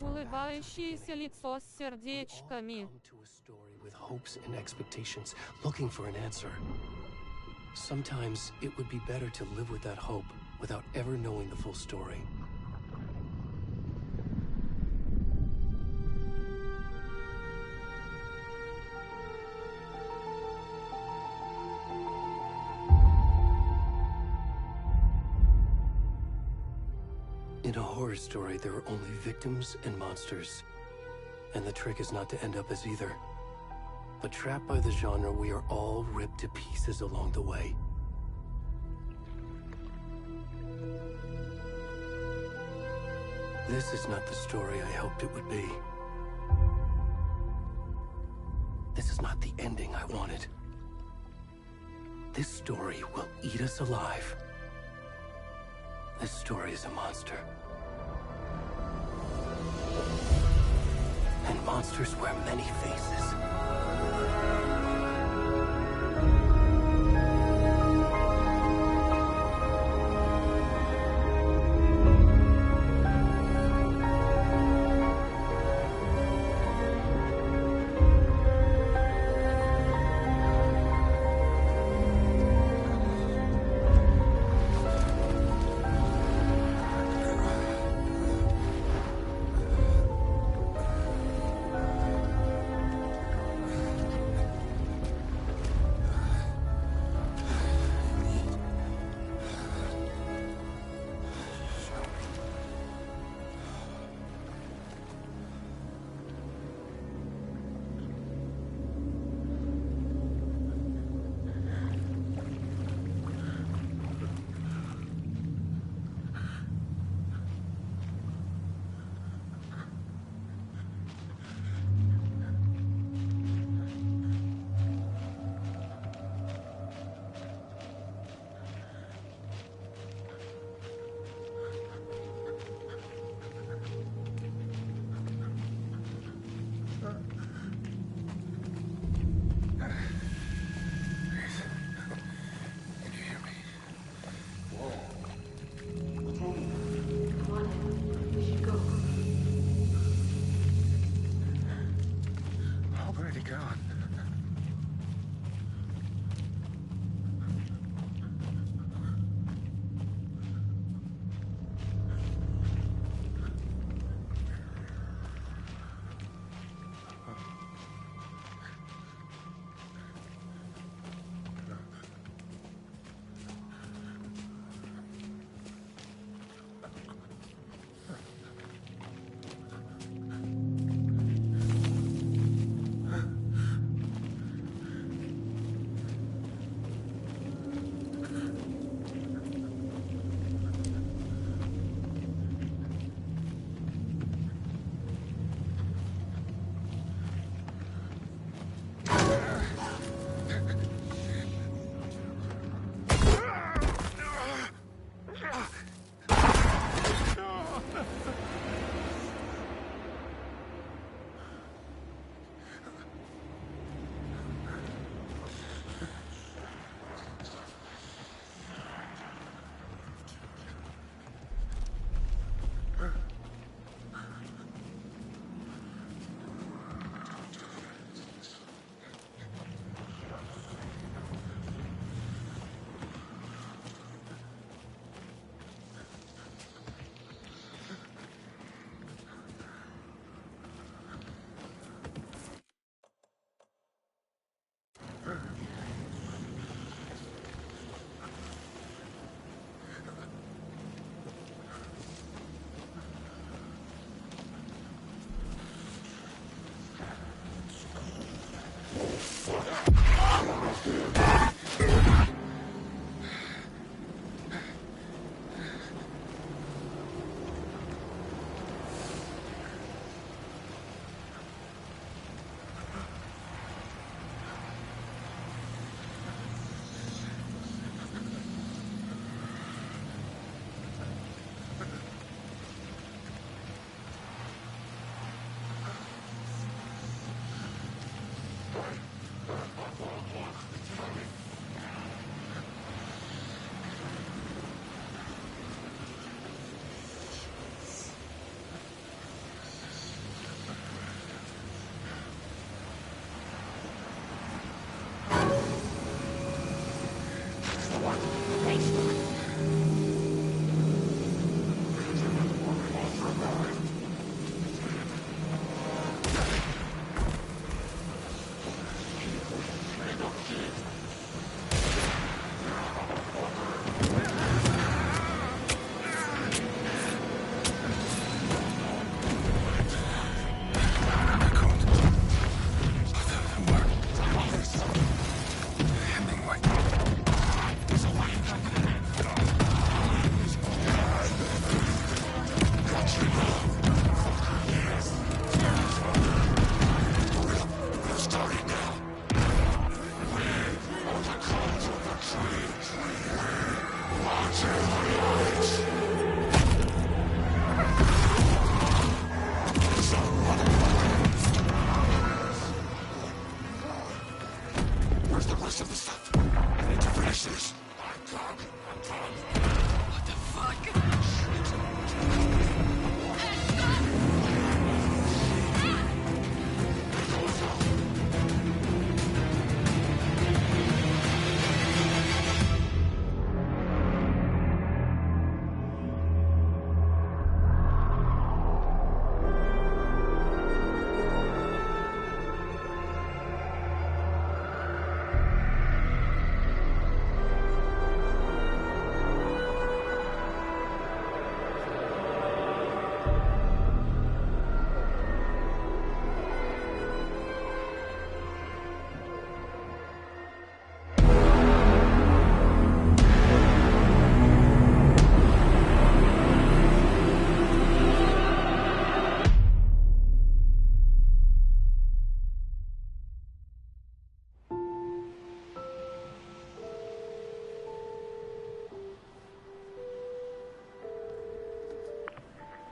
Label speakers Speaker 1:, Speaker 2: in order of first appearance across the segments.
Speaker 1: Улыбающееся лицо с сердечками.
Speaker 2: Come to a story with hopes and expectations, looking for an answer. Sometimes it would be better to live with that hope without ever knowing the full story. In a horror story, there are only victims and monsters. And the trick is not to end up as either. But trapped by the genre, we are all ripped to pieces along the way. This is not the story I hoped it would be. This is not the ending I wanted. This story will eat us alive. This story is a monster. And monsters wear many faces.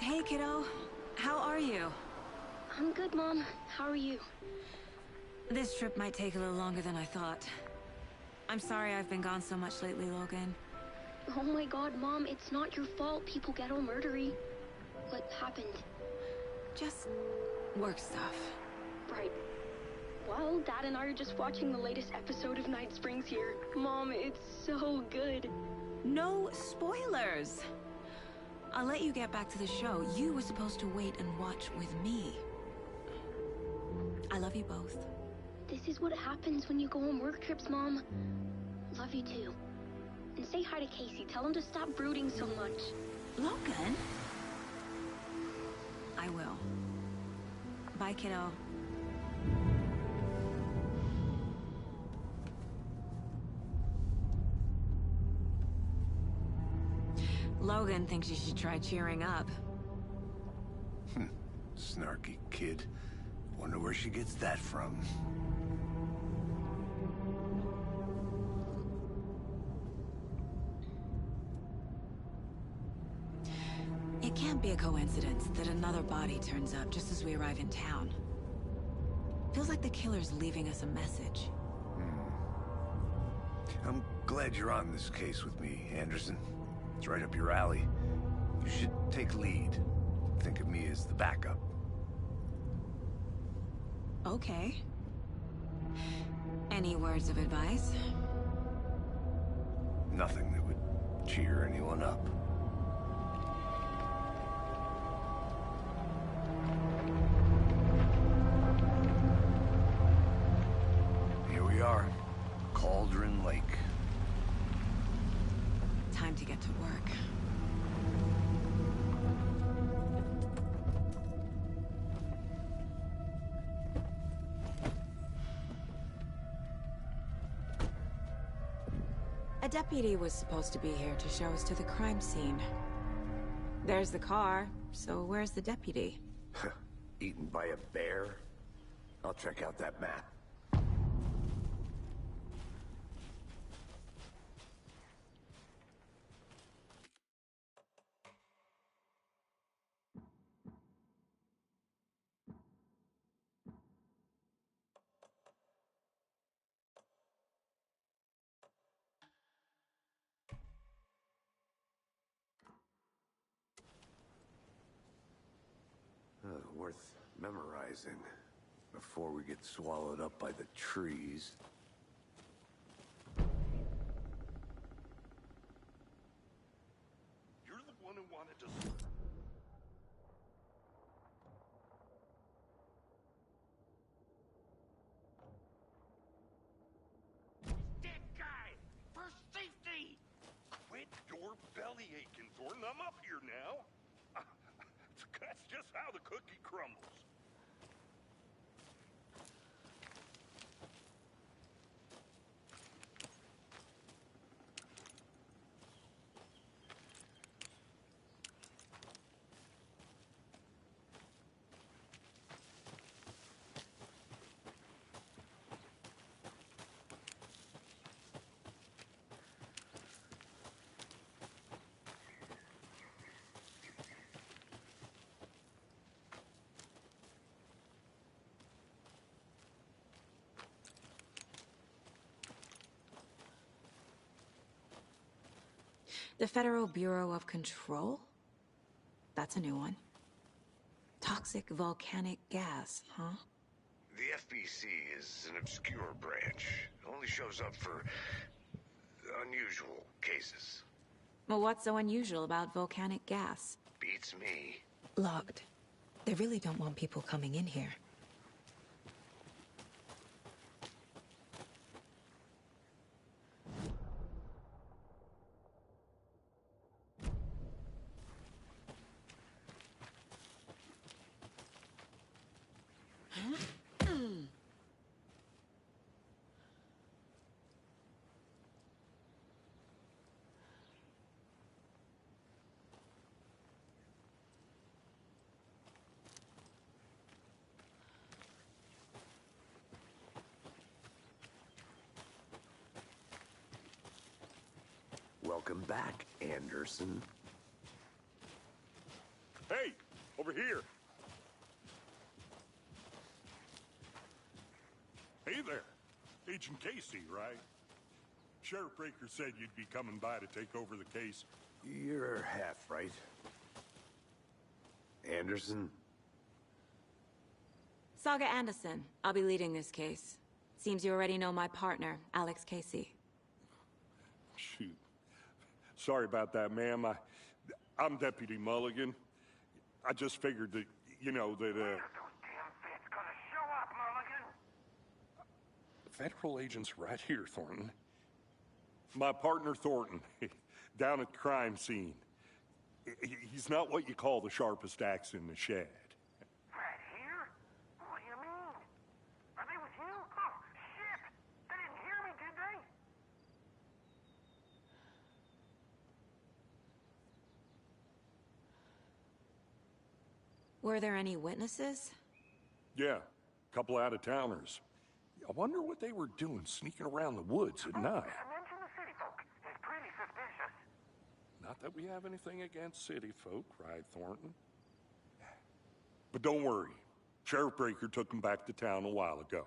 Speaker 3: Hey, kiddo. How are you?
Speaker 4: I'm good, Mom. How are you?
Speaker 3: This trip might take a little longer than I thought. I'm sorry I've been gone so much lately, Logan.
Speaker 4: Oh my god, Mom, it's not your fault people get all murdery. What happened?
Speaker 3: Just work stuff.
Speaker 4: Right. Well, Dad and I are just watching the latest episode of Night Springs here. Mom, it's so good.
Speaker 3: No spoilers! I'll let you get back to the show. You were supposed to wait and watch with me. I love you both.
Speaker 4: This is what happens when you go on work trips, Mom. Love you too. And say hi to Casey. Tell him to stop brooding so much.
Speaker 3: Logan? I will. Bye, kiddo. Logan thinks you should try cheering up.
Speaker 5: Snarky kid. Wonder where she gets that from.
Speaker 3: It can't be a coincidence that another body turns up just as we arrive in town. Feels like the killer's leaving us a message.
Speaker 5: I'm glad you're on this case with me, Anderson. It's right up your alley. You should take lead. Think of me as the backup.
Speaker 3: Okay. Any words of advice?
Speaker 5: Nothing that would cheer anyone up. Here we are. Cauldron Lake.
Speaker 3: Time to get to work. A deputy was supposed to be here to show us to the crime scene. There's the car, so where's the deputy?
Speaker 5: Eaten by a bear? I'll check out that map. Worth memorizing before we get swallowed up by the trees.
Speaker 6: You're the one who wanted to... Dead guy! For safety! Quit your belly aching, Thornton. I'm up here now. That's just how the cookie crumbles.
Speaker 3: The Federal Bureau of Control? That's a new one. Toxic volcanic gas, huh?
Speaker 5: The FBC is an obscure branch. It only shows up for unusual cases.
Speaker 3: Well, what's so unusual about volcanic gas?
Speaker 5: Beats me.
Speaker 3: Locked. They really don't want people coming in here.
Speaker 5: Welcome back, Anderson.
Speaker 6: Hey, over here. Hey there. Agent Casey, right? Sheriff Breaker said you'd be coming by to take over the case.
Speaker 5: You're half right. Anderson?
Speaker 3: Saga Anderson. I'll be leading this case. Seems you already know my partner, Alex Casey.
Speaker 6: Shoot. Sorry about that, ma'am. I'm Deputy Mulligan. I just figured that, you know, that,
Speaker 7: Those damn feds gonna show up, Mulligan!
Speaker 6: Federal agent's right here, Thornton. My partner, Thornton, down at the crime scene. He's not what you call the sharpest axe in the shed.
Speaker 7: Right here? What do you mean? Are they with you? Oh, shit! They didn't hear me, did they?
Speaker 3: Were there any witnesses?
Speaker 6: Yeah, a couple out-of-towners. I wonder what they were doing sneaking around the woods at night.
Speaker 7: Mention the city folk. It's pretty suspicious.
Speaker 6: Not that we have anything against city folk, right, Thornton? But don't worry. Sheriff Breaker took them back to town a while ago.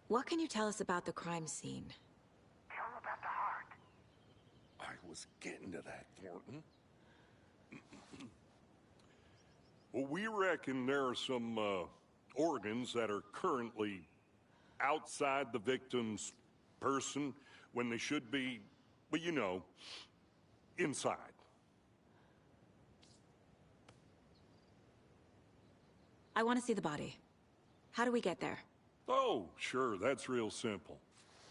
Speaker 3: What can you tell us about the crime scene?
Speaker 7: Tell them about the heart.
Speaker 6: I was getting to that, Thornton. Well, we reckon there are some organs that are currently outside the victim's person when they should be, well, you know, inside.
Speaker 3: I want to see the body. How do we get there?
Speaker 6: Oh, sure, that's real simple.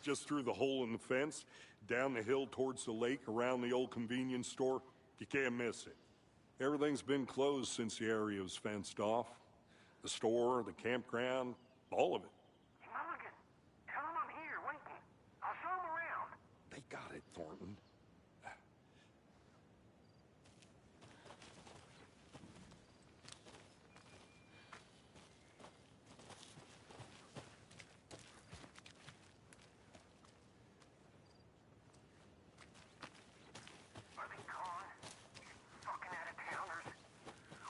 Speaker 6: Just through the hole in the fence, down the hill towards the lake, around the old convenience store. You can't miss it. Everything's been closed since the area was fenced off. The store, the campground, all of it.
Speaker 7: Hey, Mulligan, tell them I'm here, waiting. I'll show them around.
Speaker 6: They got it, Thornton.
Speaker 7: Are they gone? Fucking out-of-towners.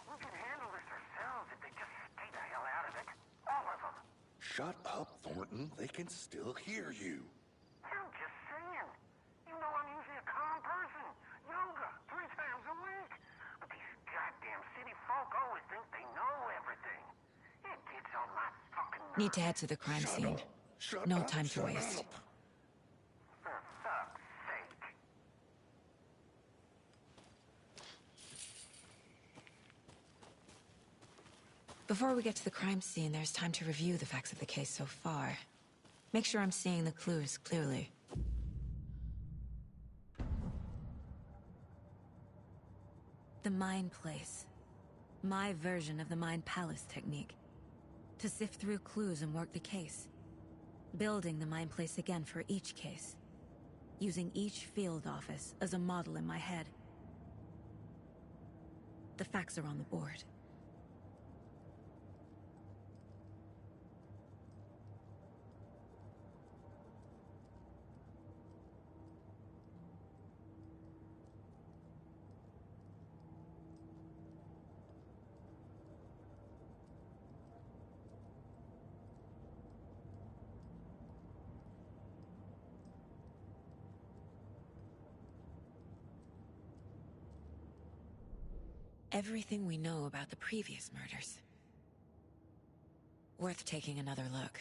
Speaker 7: We can handle this ourselves if they just stay the hell out of it. All of them.
Speaker 6: Shut up, Thornton. They can still hear you.
Speaker 7: I'm just saying. You know I'm usually a calm person. Yoga, 3 times a week. But these goddamn city folk always think they know everything. It gets on my fucking nerves.
Speaker 3: Need to head to the crime scene. No time to waste.
Speaker 7: For fuck's sake.
Speaker 3: Before we get to the crime scene, there's time to review the facts of the case so far. Make sure I'm seeing the clues clearly. The Mind Place. My version of the Mind Palace technique. To sift through clues and work the case. Building the Mind Place again for each case. Using each field office as a model in my head. The facts are on the board. Everything we know about the previous murders. Worth taking another look.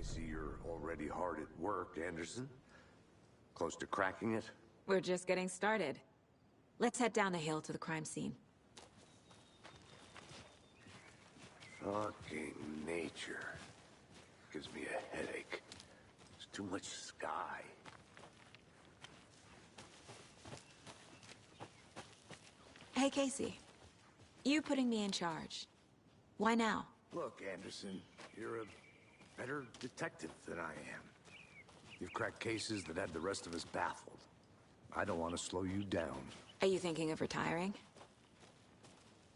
Speaker 5: see you're already hard at work, Anderson. Close to cracking it?
Speaker 3: We're just getting started. Let's head down the hill to the crime scene.
Speaker 5: Fucking nature. Gives me a headache. There's too much sky.
Speaker 3: Hey, Casey. You putting me in charge. Why now?
Speaker 5: Look, Anderson, you're a better detective than I am. You've cracked cases that had the rest of us baffled. I don't want to slow you down.
Speaker 3: Are you thinking of retiring?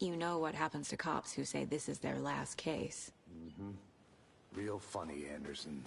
Speaker 3: You know what happens to cops who say this is their last case.
Speaker 5: Mm-hmm. Real funny, Anderson.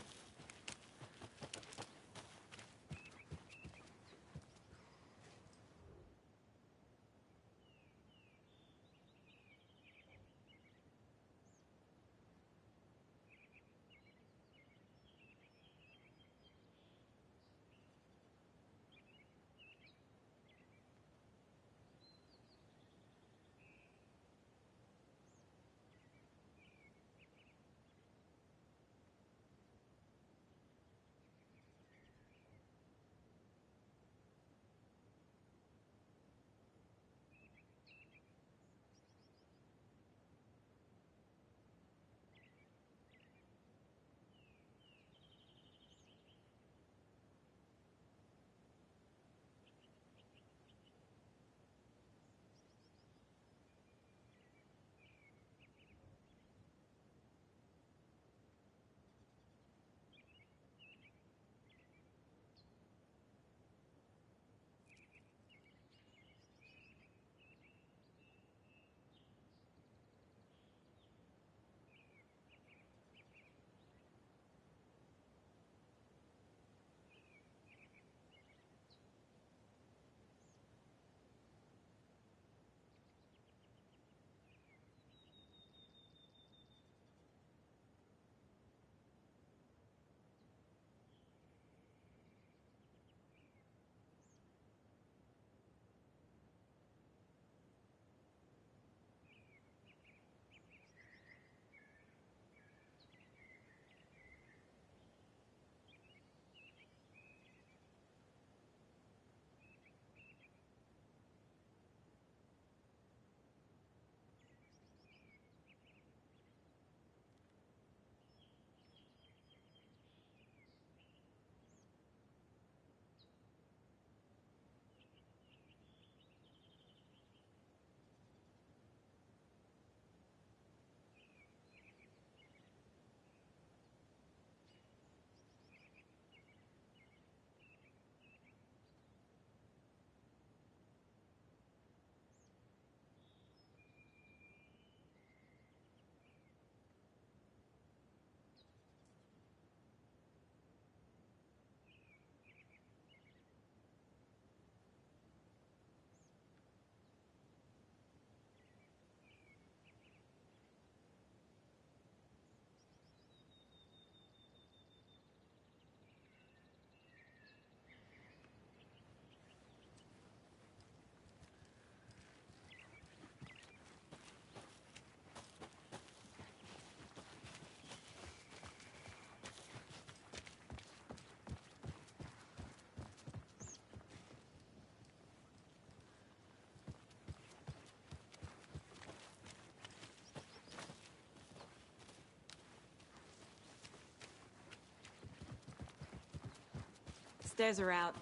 Speaker 3: Stairs are out.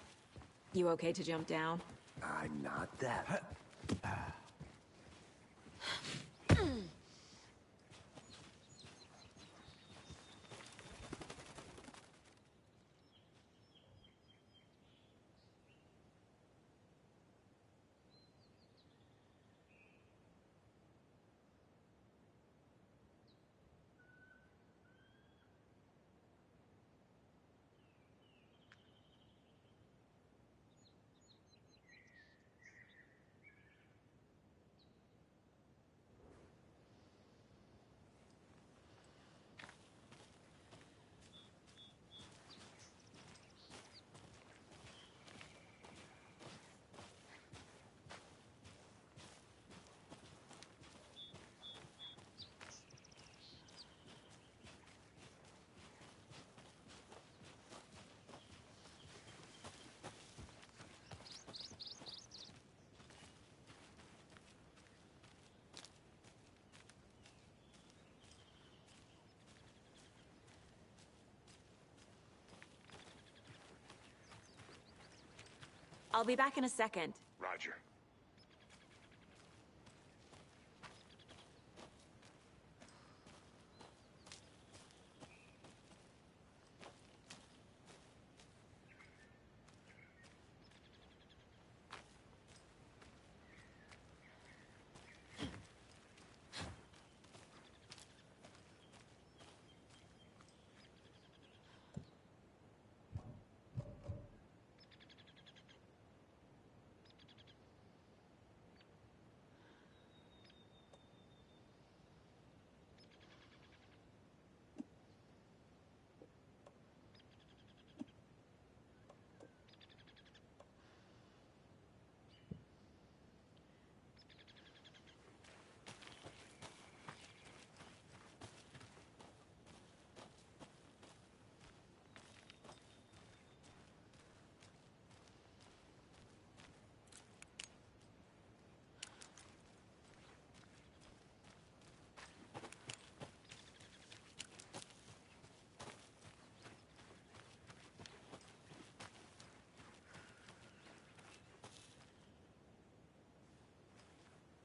Speaker 3: You okay to jump down?
Speaker 5: I'm not that.
Speaker 3: I'll be back in a second.
Speaker 5: Roger.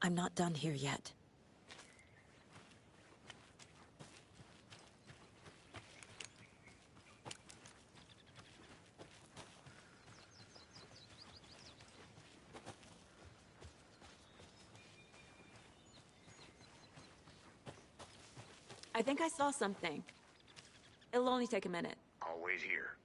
Speaker 3: I'm not done here yet. I think I saw something. It'll only take a minute.
Speaker 5: I'll wait here.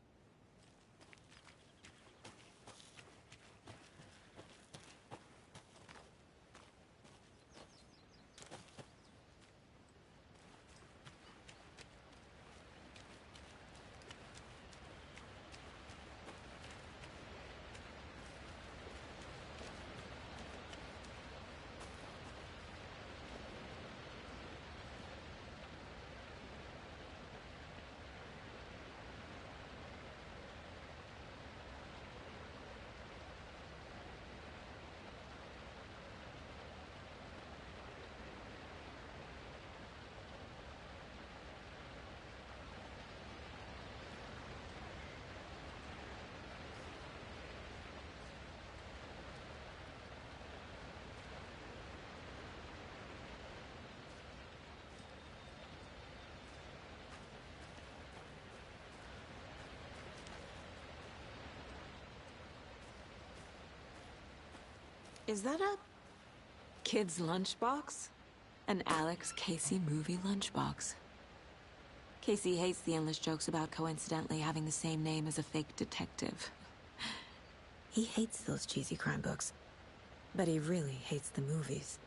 Speaker 3: Is that a kid's lunchbox? An Alex Casey movie lunchbox. Casey hates the endless jokes about coincidentally having the same name as a fake detective. He hates those cheesy crime books, but he really hates the movies.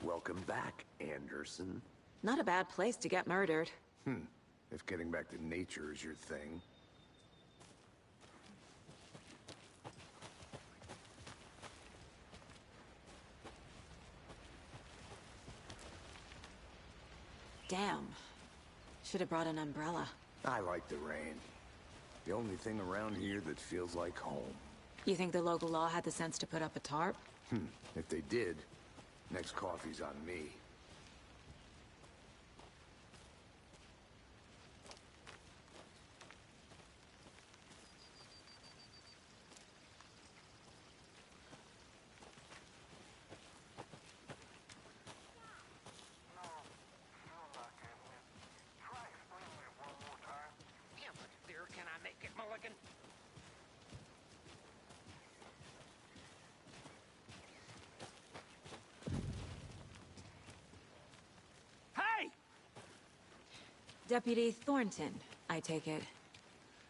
Speaker 5: Welcome back, Anderson.
Speaker 3: Not a bad place to get murdered.
Speaker 5: If getting back to nature is your thing.
Speaker 3: Damn. Should have brought an umbrella.
Speaker 5: I like the rain. The only thing around here that feels like home.
Speaker 3: You think the local law had the sense to put up a tarp?
Speaker 5: If they did, next coffee's on me.
Speaker 3: Deputy Thornton, I take it.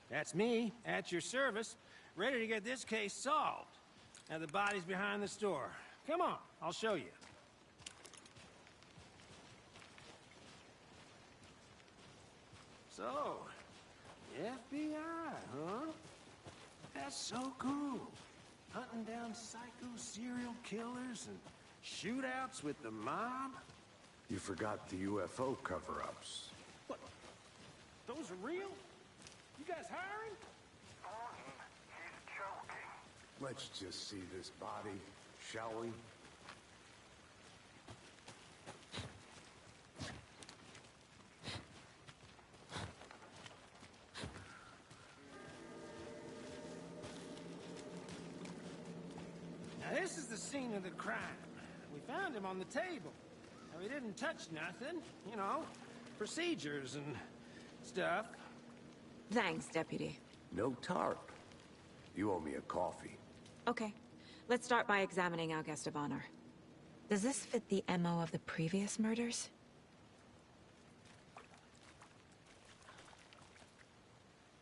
Speaker 8: That's me, at your service, ready to get this case solved. Now the body's behind the store. Come on, I'll show you. So, FBI, huh? That's so cool. Hunting down psycho serial killers and shootouts with the mob.
Speaker 5: You forgot the UFO cover-ups.
Speaker 8: What? Those are real? You guys hiring?
Speaker 7: He's joking.
Speaker 5: Let's just see this body, shall we?
Speaker 8: Now this is the scene of the crime. We found him on the table. Now he didn't touch nothing, you know, procedures and stuff.
Speaker 3: Thanks, Deputy.
Speaker 5: No tarp. You owe me a coffee.
Speaker 3: Okay. Let's start by examining our guest of honor. Does this fit the MO of the previous murders?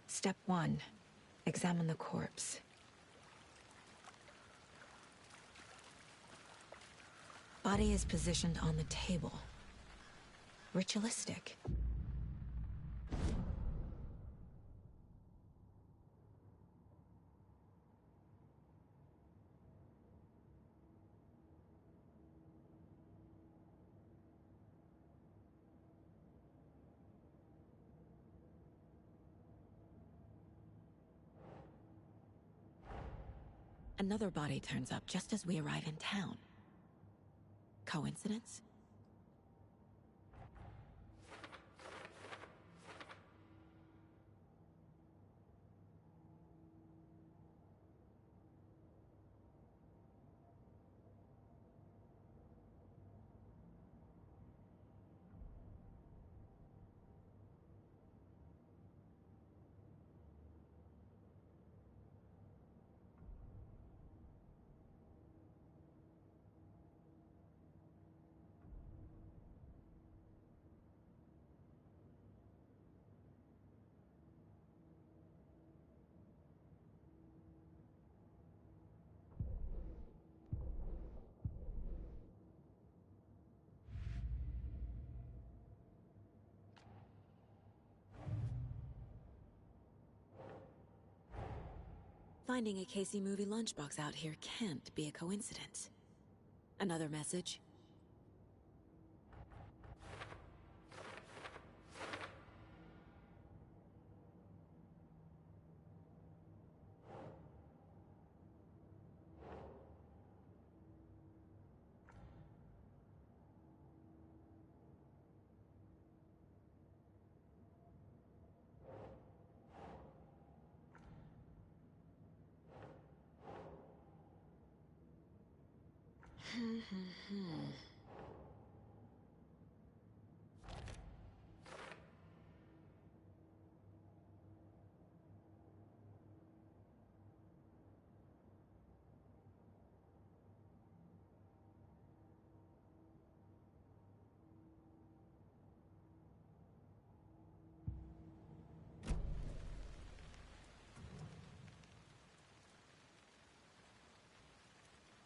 Speaker 3: Step 1. Examine the corpse. Body is positioned on the table. Ritualistic. Another body turns up just as we arrive in town. Coincidence? Finding a Casey movie lunchbox out here can't be a coincidence. Another message?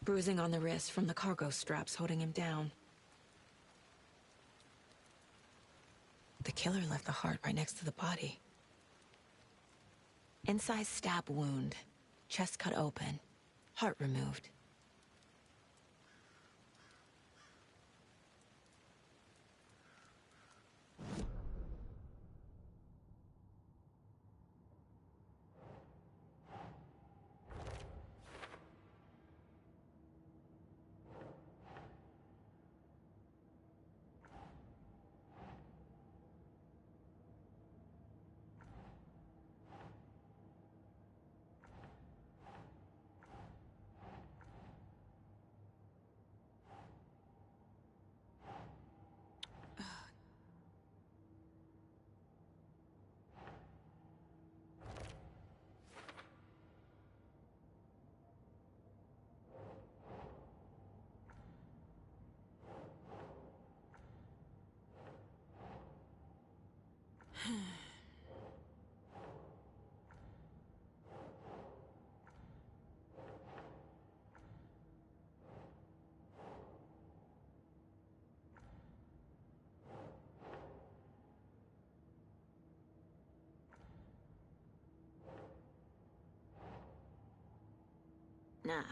Speaker 3: Bruising on the wrist from the cargo straps holding him down. The killer left the heart right next to the body. Incised stab wound. Chest cut open. Heart removed. Nah.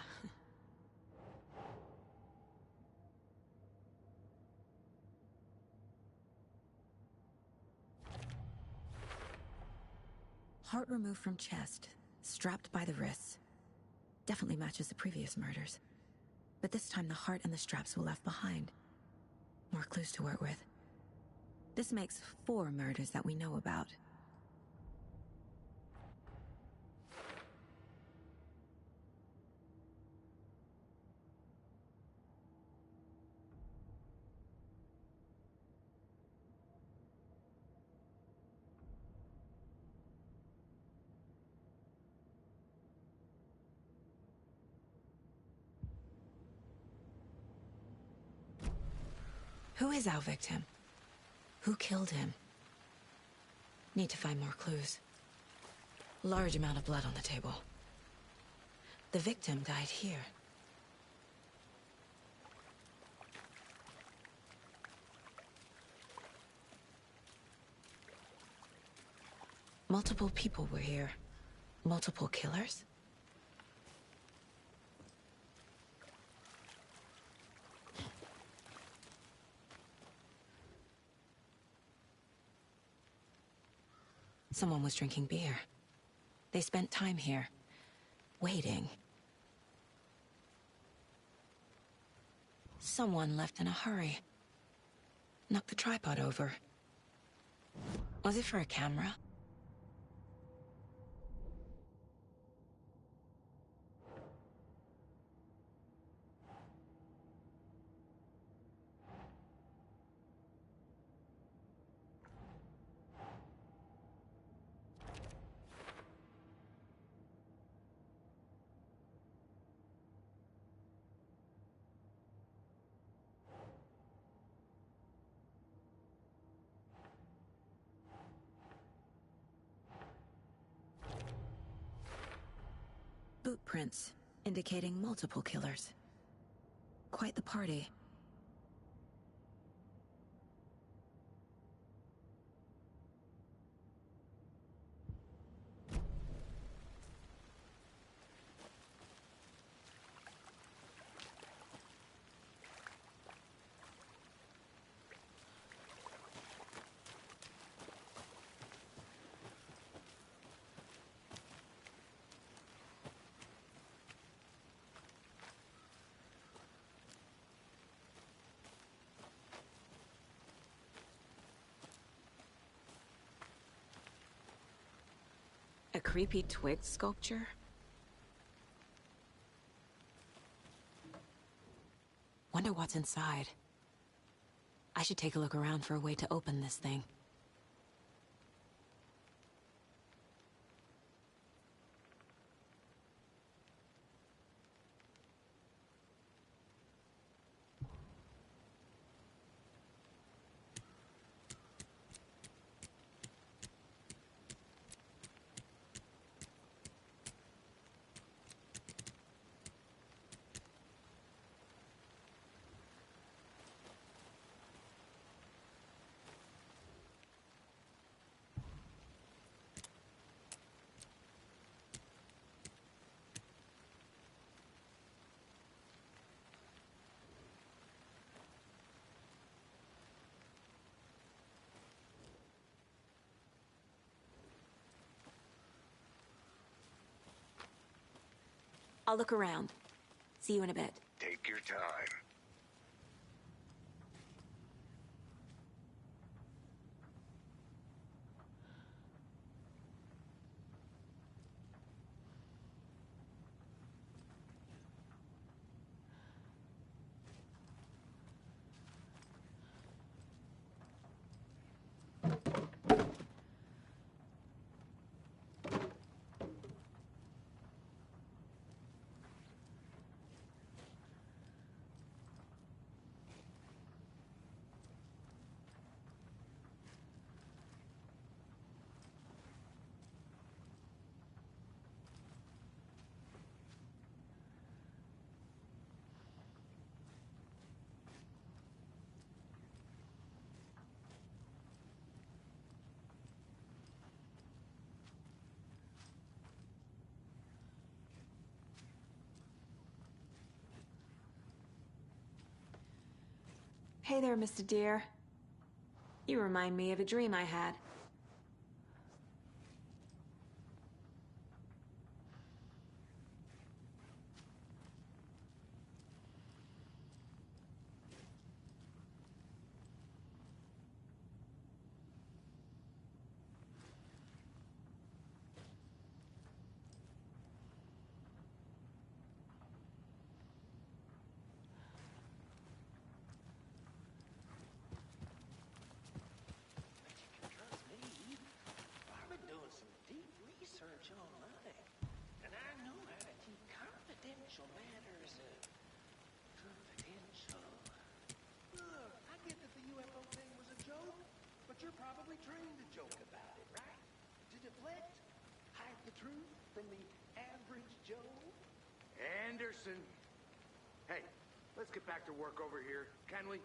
Speaker 3: Heart removed from chest, strapped by the wrists. Definitely matches the previous murders. But this time the heart and the straps were left behind. More clues to work with. This makes 4 murders that we know about. Who is our victim? Who killed him? Need to find more clues. Large amount of blood on the table. The victim died here. Multiple people were here. Multiple killers? Someone was drinking beer. They spent time here, waiting. Someone left in a hurry. Knocked the tripod over. Was it for a camera? Boot prints, indicating multiple killers. Quite the party. A creepy twig sculpture? Wonder what's inside. I should take a look around for a way to open this thing. I'll look around. See you in a bit.
Speaker 7: Take your time.
Speaker 9: Hey there, Mr. Deer. You remind me of a dream I had.
Speaker 8: Trust me, I've been doing some deep research online, and I know how to keep confidential matters confidential. Look, I get that the UFO thing was a joke, but you're probably trained to joke about it, right? To deflect, hide the truth from the average Joe.
Speaker 5: Anderson. Hey, let's get back to work over here, can we?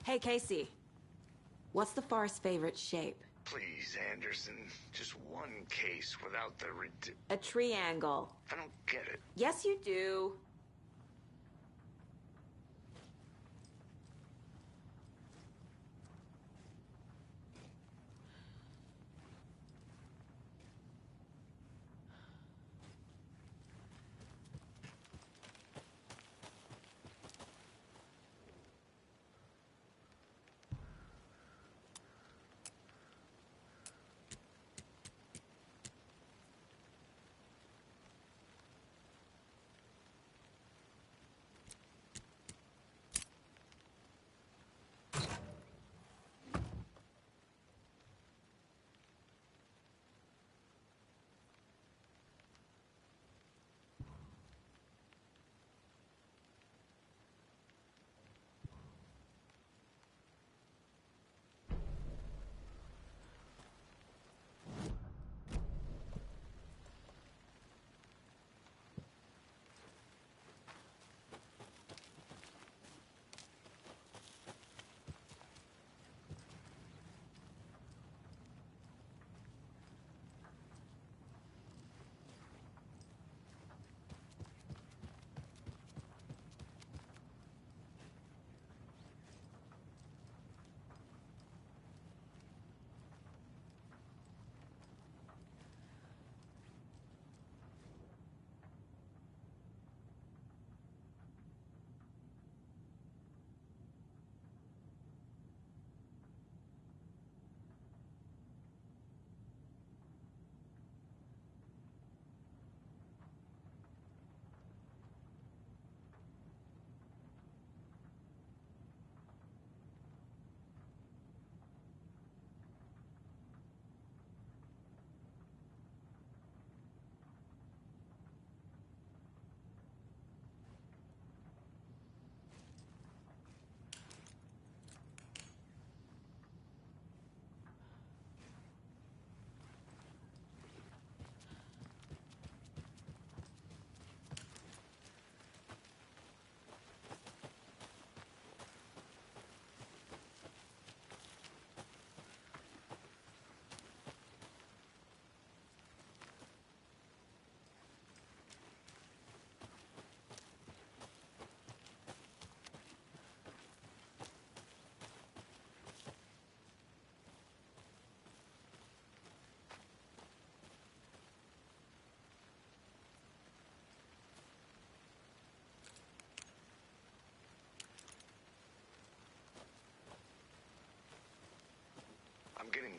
Speaker 9: Hey, Casey. What's the far's favorite shape?
Speaker 7: Please, Anderson. Just one case without the
Speaker 9: A triangle.
Speaker 7: I don't get it.
Speaker 9: Yes, you do.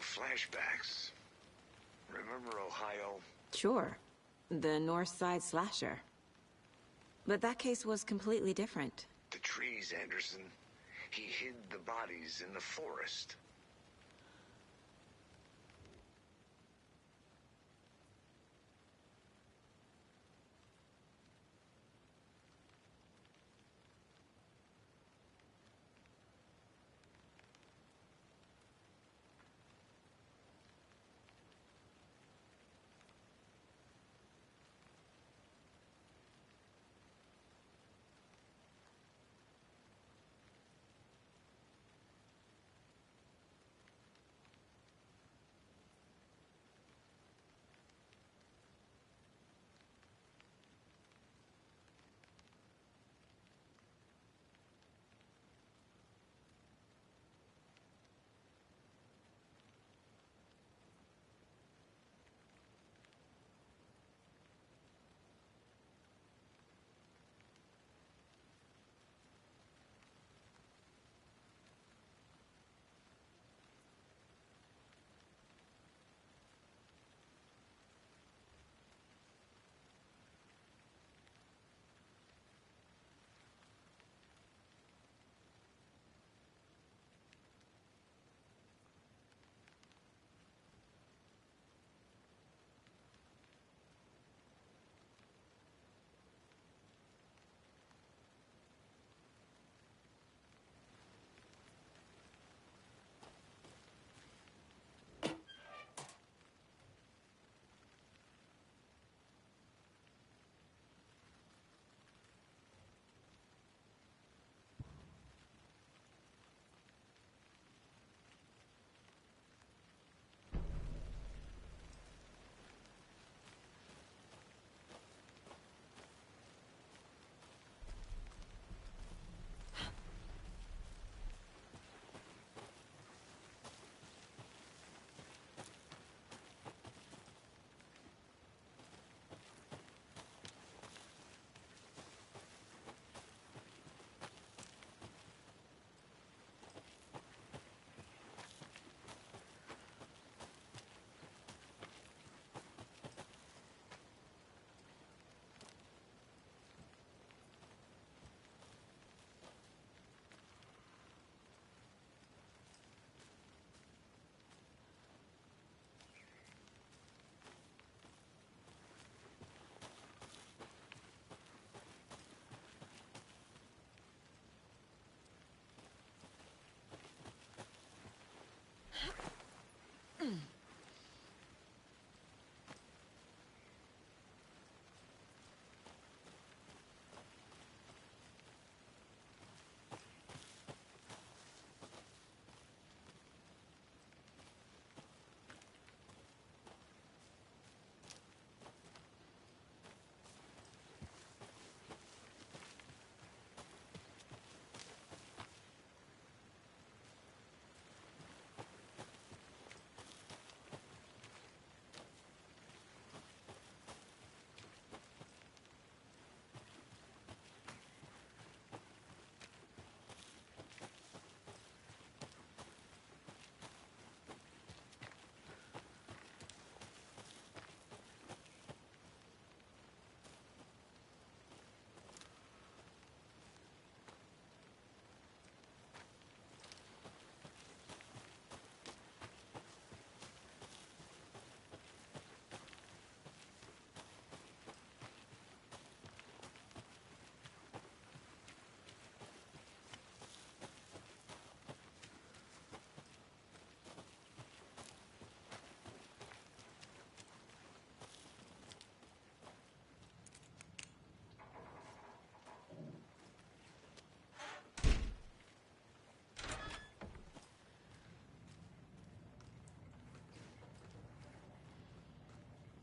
Speaker 7: flashbacks. Remember Ohio?
Speaker 9: Sure. The North Side slasher. But that case was completely different.
Speaker 7: The trees, Anderson. He hid the bodies in the forest.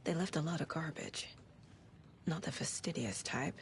Speaker 9: They left a lot of garbage. Not the fastidious type.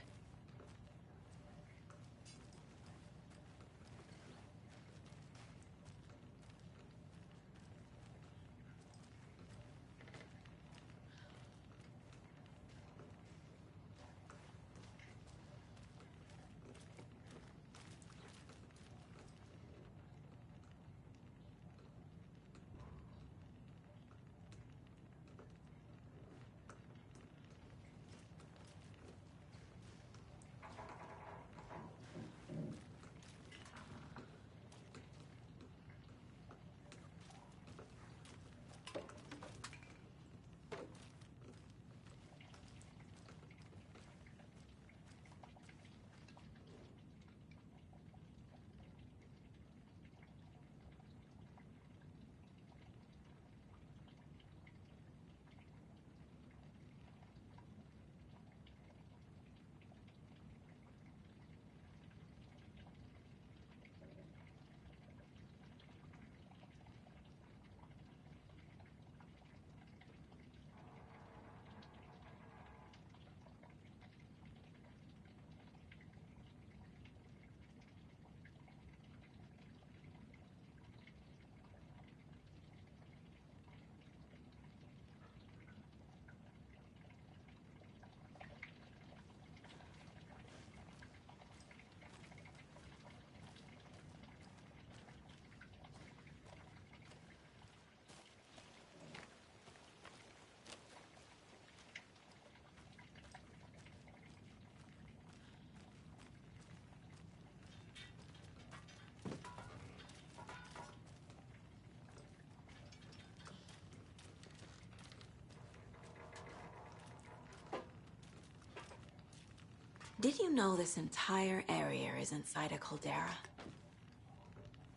Speaker 9: Did you know this entire area is inside a caldera?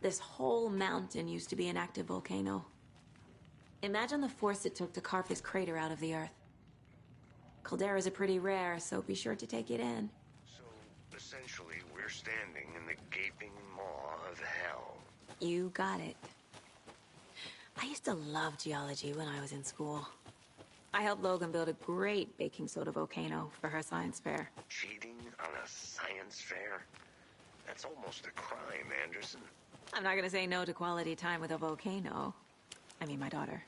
Speaker 9: This whole mountain used to be an active volcano. Imagine the force it took to carve this crater out of the earth. Calderas are pretty rare, so be sure to take it in.
Speaker 7: So, essentially, we're standing in the gaping maw of hell.
Speaker 9: You got it. I used to love geology when I was in school. I helped Logan build a great baking soda volcano for her science fair.
Speaker 7: Cheating on a science fair? That's almost a crime, Anderson.
Speaker 9: I'm not gonna say no to quality time with a volcano. I mean, my daughter.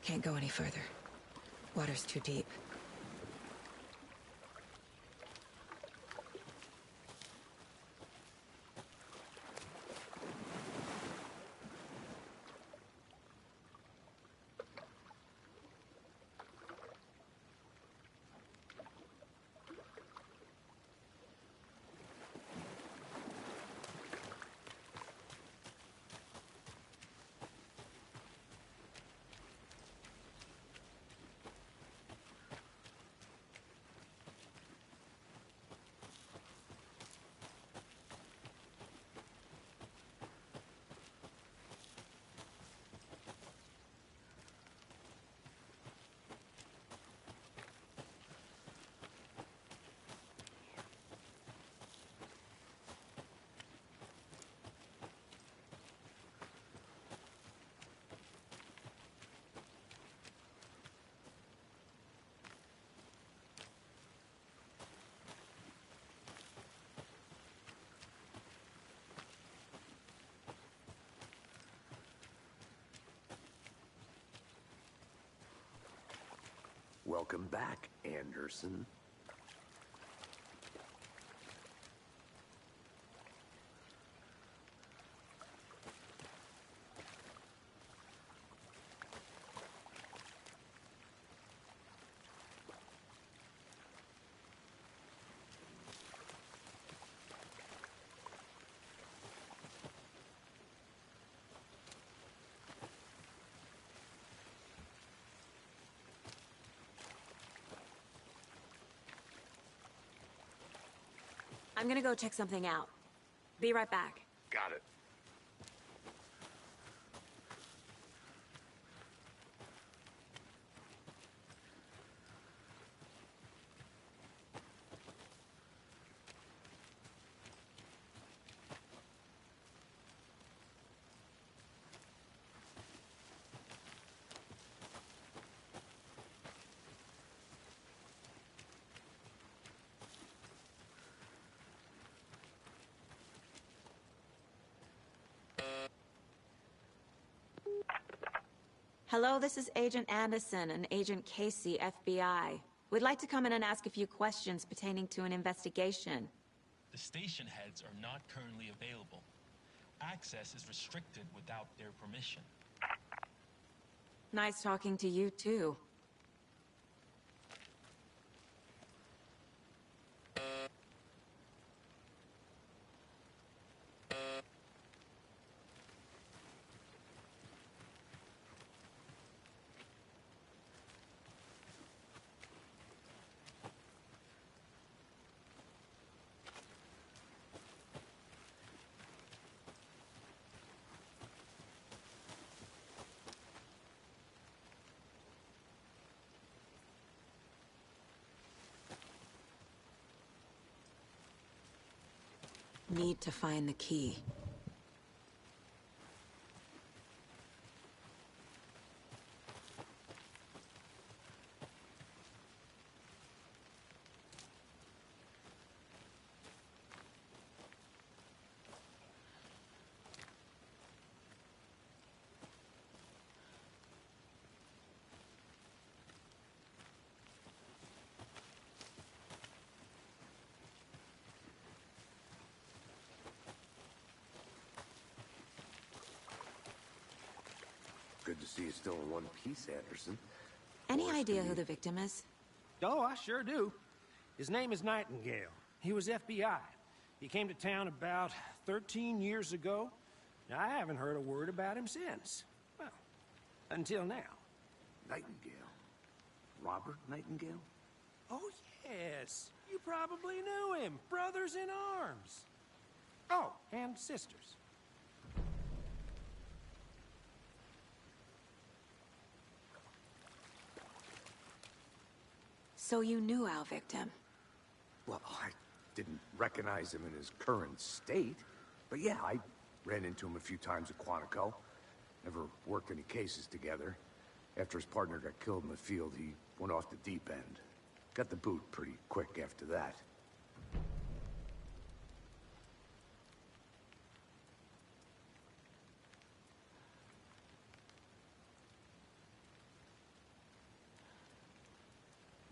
Speaker 9: Can't go any further. Water's too deep.
Speaker 5: Welcome back, Anderson.
Speaker 9: I'm gonna go check something out. Be right back.
Speaker 7: Got it.
Speaker 9: Hello, this is Agent Anderson and Agent Casey, FBI. We'd like to come in and ask a few questions pertaining to an investigation.
Speaker 10: The station heads are not currently available. Access is restricted without their permission.
Speaker 9: Nice talking to you, too. Need to find the key.
Speaker 5: Good to see you still in one piece, Anderson.
Speaker 9: Any idea who the victim is?
Speaker 8: Oh, I sure do. His name is Nightingale. He was FBI. He came to town about 13 years ago. I haven't heard a word about him since. Well, until now.
Speaker 5: Nightingale? Robert Nightingale?
Speaker 8: Oh, yes. You probably knew him. Brothers in arms. Oh, and sisters.
Speaker 9: So you knew our victim?
Speaker 5: Well, I didn't recognize him in his current state. But yeah, I ran into him a few times at Quantico. Never worked any cases together. After his partner got killed in the field, he went off the deep end. Got the boot pretty quick after that.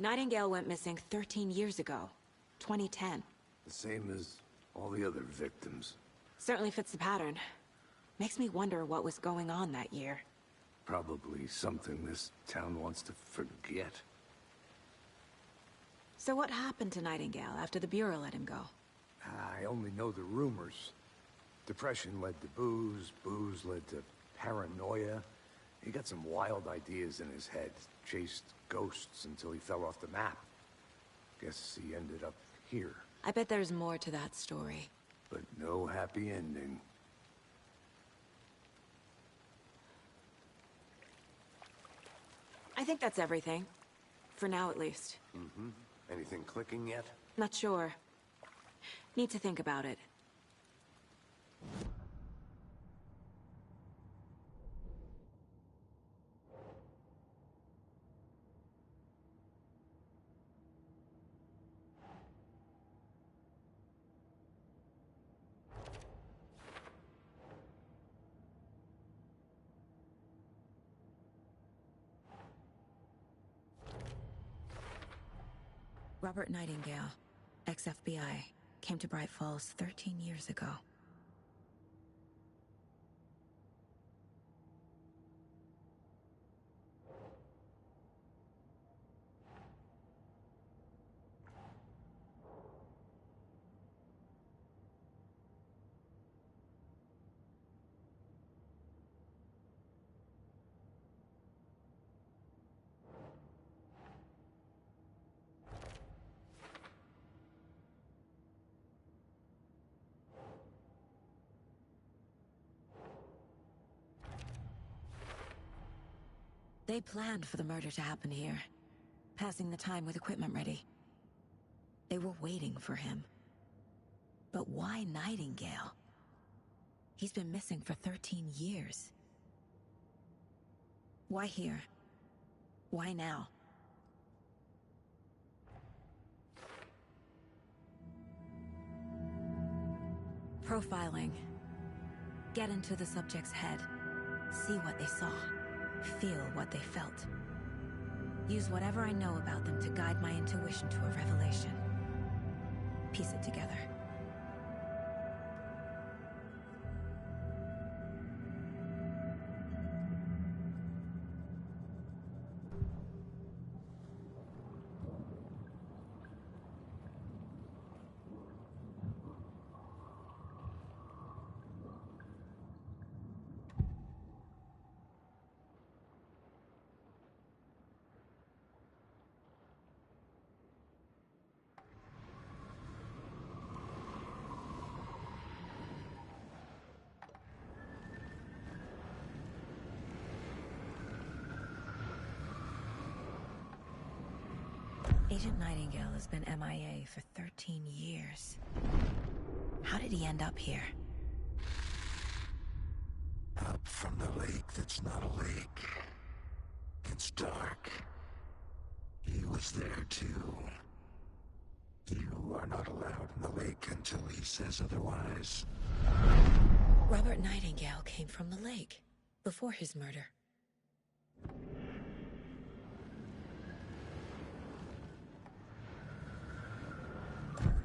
Speaker 9: Nightingale went missing 13 years ago, 2010.
Speaker 5: The same as all the other victims.
Speaker 9: Certainly fits the pattern. Makes me wonder what was going on that year.
Speaker 5: Probably something this town wants to forget.
Speaker 9: So what happened to Nightingale after the Bureau let him go?
Speaker 5: I only know the rumors. Depression led to booze, booze led to paranoia. He got some wild ideas in his head, chased ghosts until he fell off the map. Guess he ended up here.
Speaker 9: I bet there's more to that story.
Speaker 5: But no happy ending.
Speaker 9: I think that's everything. For now, at least.
Speaker 5: Mm-hmm. Anything clicking yet?
Speaker 9: Not sure. Need to think about it. Robert Nightingale, ex-FBI, came to Bright Falls 13 years ago. They planned for the murder to happen here, passing the time with equipment ready. They were waiting for him. But why Nightingale? He's been missing for 13 years. Why here? Why now? Profiling. Get into the subject's head. See what they saw.
Speaker 3: Feel what they felt. Use whatever I know about them to guide my intuition to a revelation. Piece it together. Agent Nightingale has been MIA for 13 years. How did he end up here?
Speaker 11: Up from the lake that's not a lake. It's dark. He was there too. You are not allowed in the lake until he says otherwise.
Speaker 3: Robert Nightingale came from the lake, before his murder.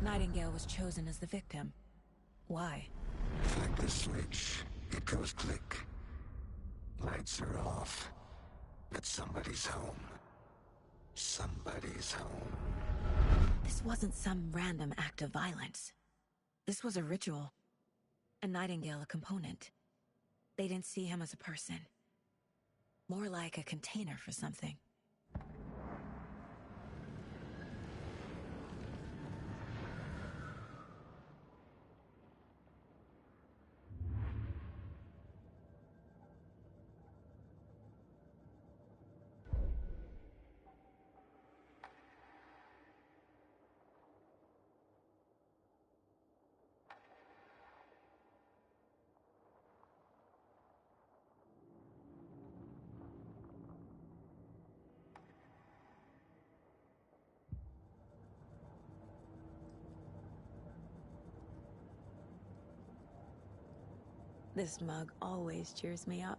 Speaker 3: Nightingale was chosen as the victim. Why?
Speaker 11: Flick the switch, it goes click. Lights are off. But somebody's home. Somebody's home.
Speaker 3: This wasn't some random act of violence. This was a ritual. And Nightingale a component. They didn't see him as a person. More like a container for something. This mug always cheers me up.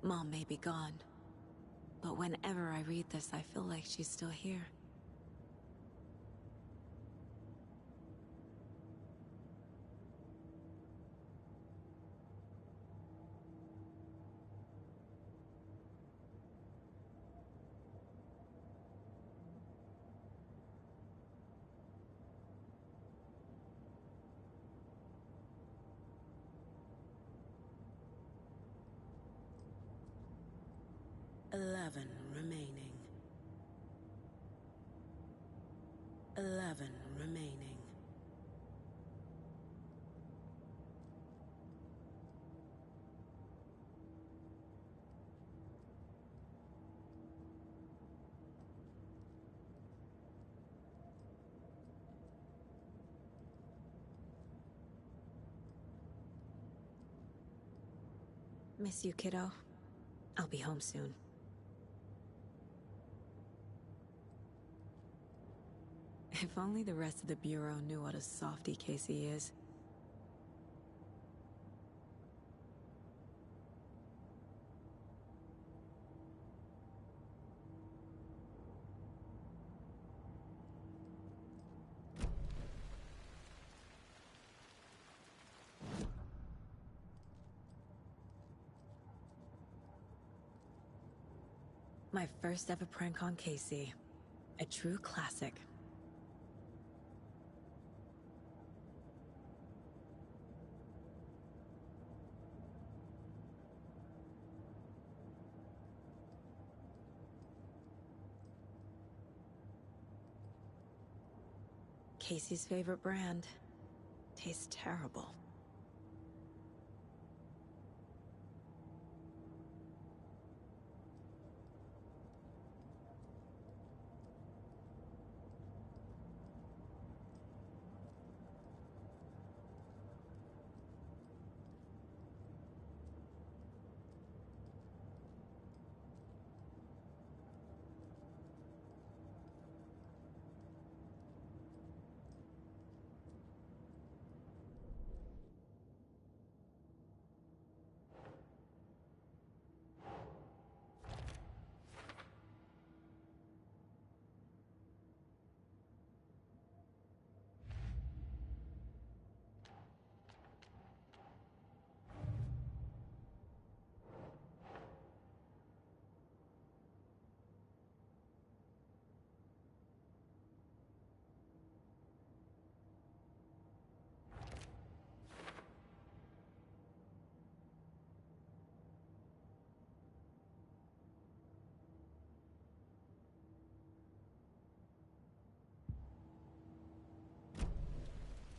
Speaker 3: Mom may be gone, but whenever I read this, I feel like she's still here.
Speaker 12: Remaining. 11 remaining.
Speaker 3: Miss you, kiddo. I'll be home soon. If only the rest of the Bureau knew what a softy Casey is. My first ever prank on Casey. A true classic. Casey's favorite brand. Tastes terrible.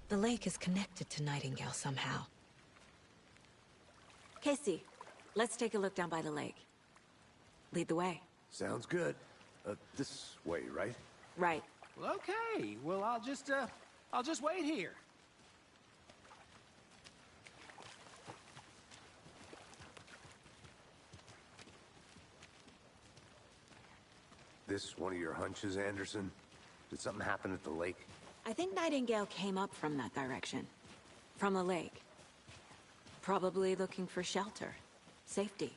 Speaker 3: The lake is connected to Nightingale somehow.
Speaker 9: Casey, let's take a look down by the lake. Lead the way.
Speaker 5: Sounds good. This way, right?
Speaker 9: Right.
Speaker 8: Well, okay. Well, I'll just wait here.
Speaker 5: This one of your hunches, Anderson? Did something happen at the lake?
Speaker 9: I think Nightingale came up from that direction. From the lake. Probably looking for shelter. Safety.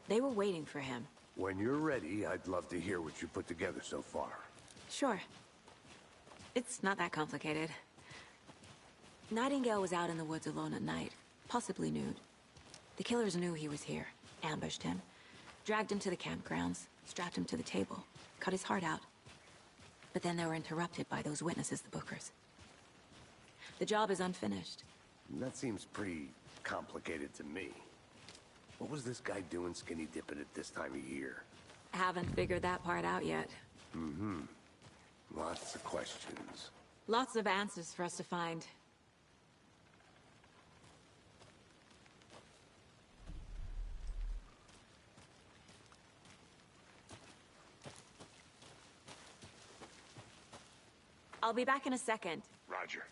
Speaker 9: They were waiting for him.
Speaker 5: When you're ready, I'd love to hear what you put together so far.
Speaker 9: Sure. It's not that complicated. Nightingale was out in the woods alone at night, possibly nude. The killers knew he was here, ambushed him, dragged him to the campgrounds, strapped him to the table, cut his heart out. But then they were interrupted by those witnesses, the Bookers. The job is unfinished.
Speaker 5: That seems pretty complicated to me. What was this guy doing skinny dipping at this time of year?
Speaker 9: Haven't figured that part out yet.
Speaker 5: Mm-hmm. Lots of questions.
Speaker 9: Lots of answers for us to find. I'll be back in a second.
Speaker 5: Roger.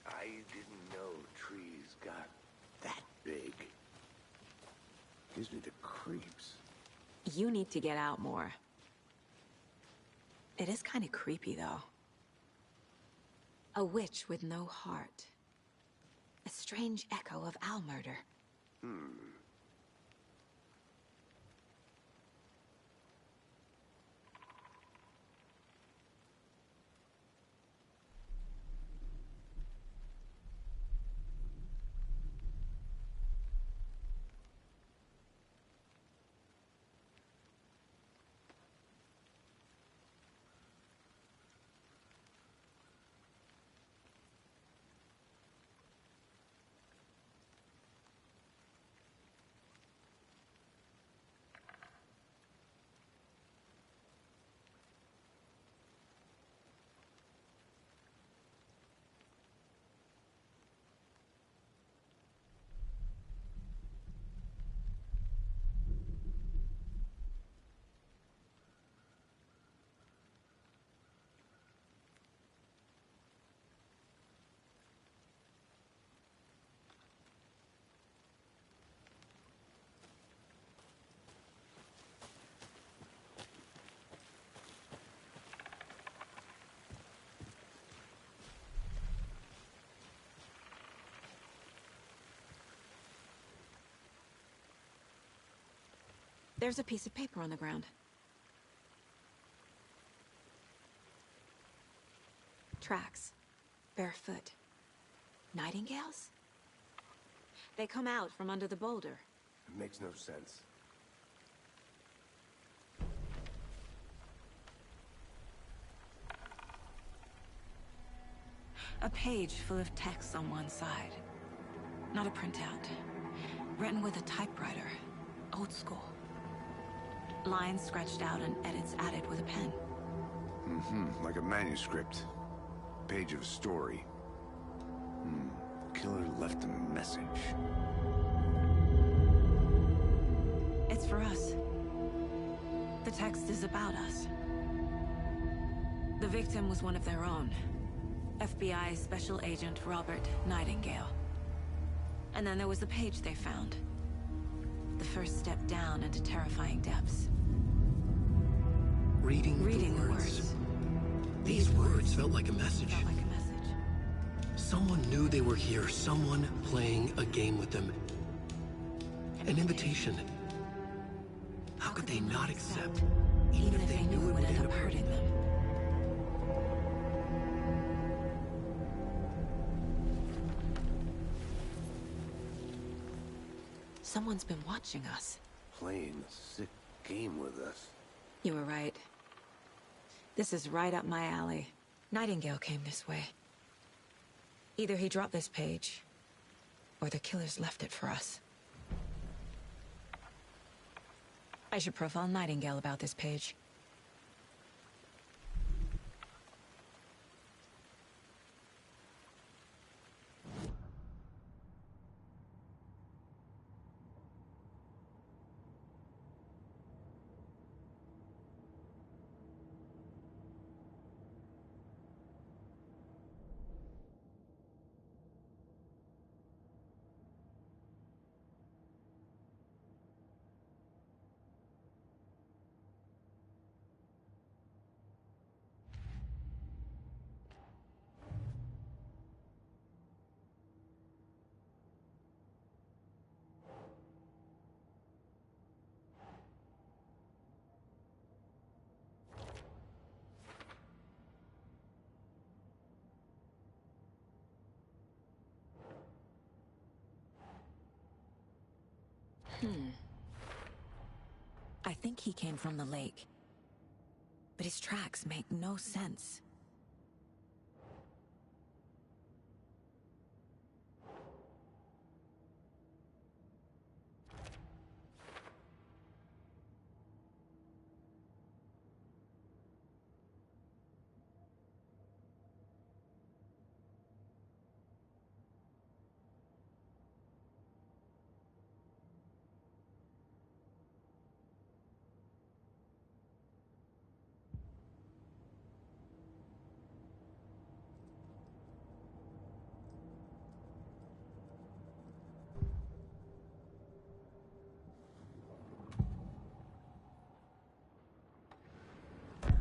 Speaker 5: I didn't know trees got that big. Gives me the creeps.
Speaker 9: You need to get out more. It is kind of creepy, though. A witch with no heart. A strange echo of owl murder. There's a piece of paper on the ground. Tracks. Barefoot. Nightingales? They come out from under the boulder.
Speaker 5: It makes no sense.
Speaker 3: A page full of text on one side. Not a printout. Written with a typewriter. Old school. Lines scratched out and edits added with a pen.
Speaker 5: Like a manuscript. Page of a story. Killer left a message.
Speaker 3: It's for us. The text is about us. The victim was one of their own. FBI Special Agent Robert Nightingale. And then there was the page they found. The first step down into terrifying depths.
Speaker 2: Reading the words. These words felt like a message. Someone knew they were here, someone playing a game with them. An invitation. How could they not accept, even if they knew it would end up hurting them?
Speaker 3: Someone's been watching us.
Speaker 5: Playing a sick game with us.
Speaker 3: You were right. This is right up my alley. Nightingale came this way. Either he dropped this page, or the killers left it for us. I should profile Nightingale about this page. I think he came from the lake. But his tracks make no sense.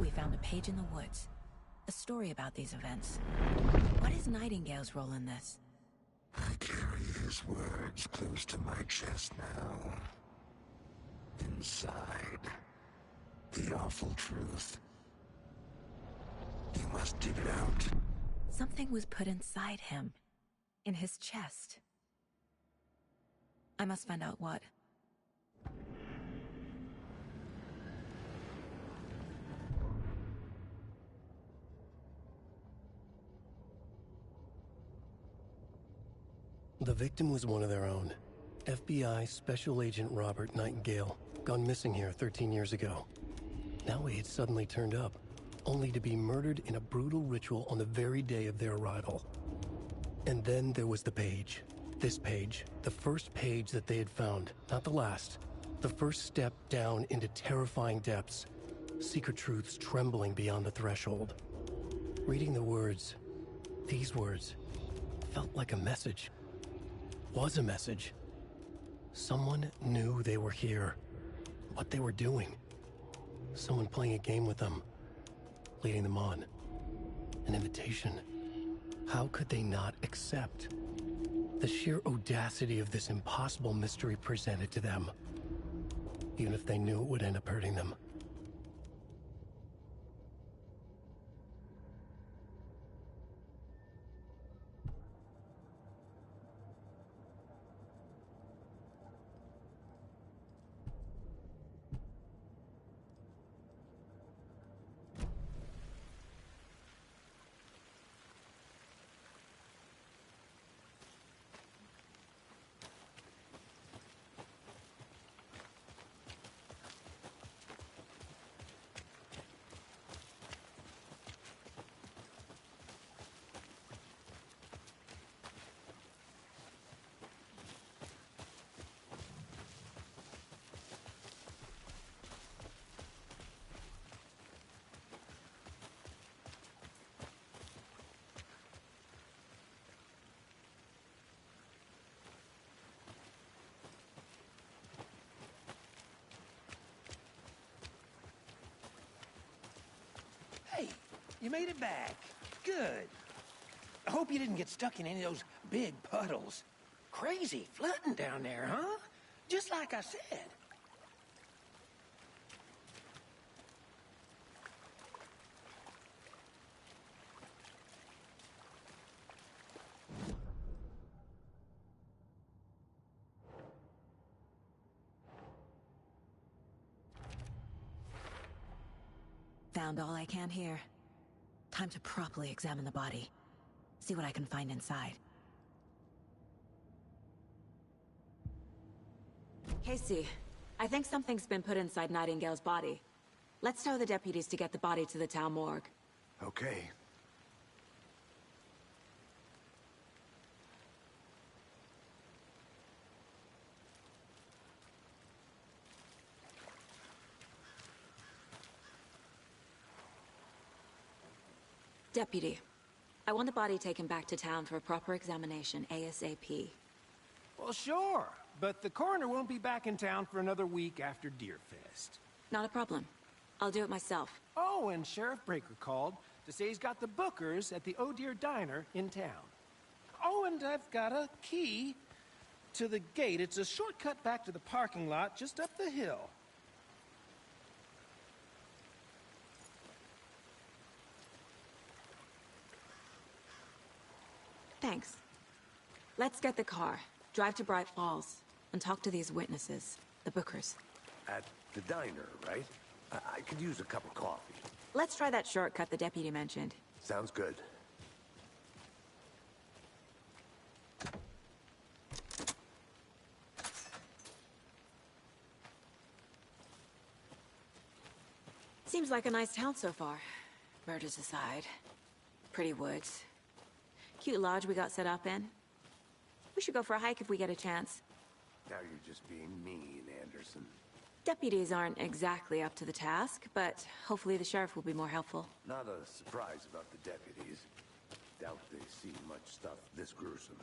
Speaker 3: We found a page in the woods. A story about these events. What is Nightingale's role in this?
Speaker 11: I carry his words close to my chest now. Inside, the awful truth. You must dig it out.
Speaker 3: Something was put inside him. In his chest. I must find out what.
Speaker 2: The victim was one of their own. FBI Special Agent Robert Nightingale, gone missing here 13 years ago. Now he had suddenly turned up, only to be murdered in a brutal ritual on the very day of their arrival. And then there was the page. This page, the first page that they had found, not the last. The first step down into terrifying depths. Secret truths trembling beyond the threshold. Reading the words, these words, felt like a message. Was a message. Someone knew they were here. What they were doing. Someone playing a game with them. Leading them on. An invitation. How could they not accept? The sheer audacity of this impossible mystery presented to them. Even if they knew it would end up hurting them.
Speaker 8: you made it back. Good. I hope you didn't get stuck in any of those big puddles. Crazy flooding down there, huh? Just like I said.
Speaker 3: Found all I can here. Time to properly examine the body. See what I can find inside. Casey, I think something's been put inside Nightingale's body. Let's tell the deputies to get the body to the town morgue.
Speaker 5: Okay.
Speaker 3: Deputy, I want the body taken back to town for a proper examination ASAP.
Speaker 8: Well, sure. But the coroner won't be back in town for another week after Deerfest.
Speaker 3: Not a problem. I'll do it myself.
Speaker 8: Oh, and Sheriff Breaker called to say he's got the bookers at the Oh Dear Diner in town. Oh, and I've got a key to the gate. It's a shortcut back to the parking lot just up the hill.
Speaker 3: Thanks. Let's get the car, drive to Bright Falls, and talk to these witnesses, the bookers.
Speaker 5: At the diner, right? I could use a cup of coffee.
Speaker 3: Let's try that shortcut the deputy mentioned.
Speaker 5: Sounds good.
Speaker 3: Seems like a nice town so far. Murders aside. Pretty woods. Cute lodge we got set up in. We should go for a hike if we get a chance.
Speaker 5: Now you're just being mean, Anderson.
Speaker 3: Deputies aren't exactly up to the task, but hopefully the sheriff will be more helpful.
Speaker 5: Not a surprise about the deputies. Doubt they see much stuff this gruesome.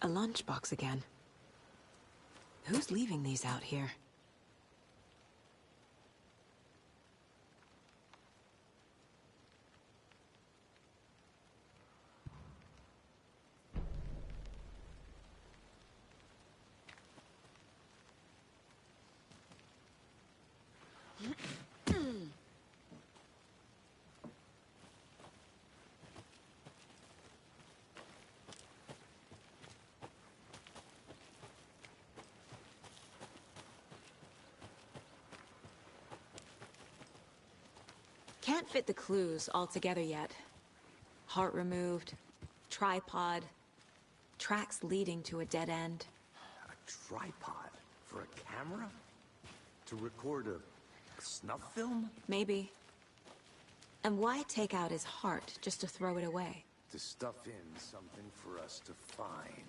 Speaker 3: A lunchbox again. Who's leaving these out here? Can't fit the clues all together yet. Heart removed, tripod, tracks leading to a dead end.
Speaker 5: A tripod? For a camera? To record a snuff film?
Speaker 3: Maybe. And why take out his heart just to throw it away?
Speaker 5: To stuff in something for us to find.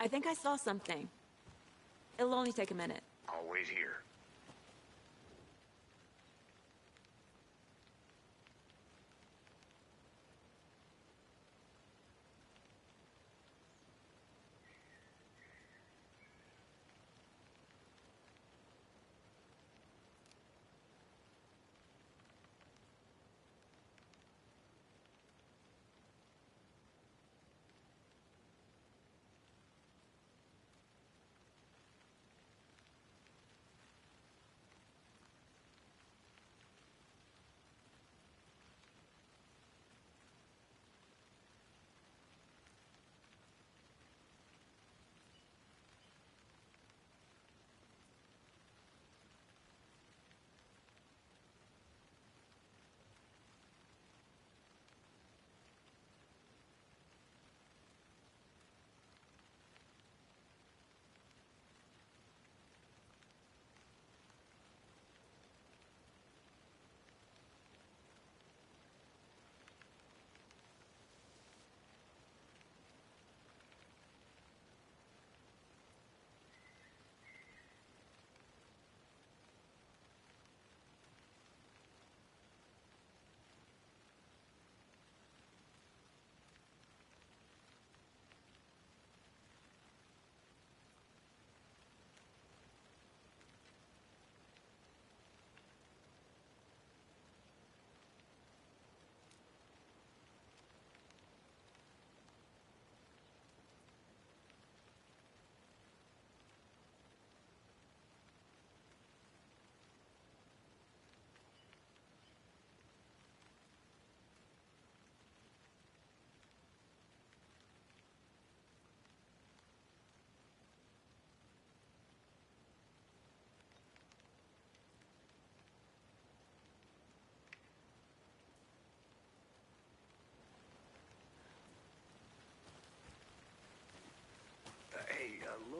Speaker 3: I think I saw something. It'll only take a minute.
Speaker 5: I'll wait here.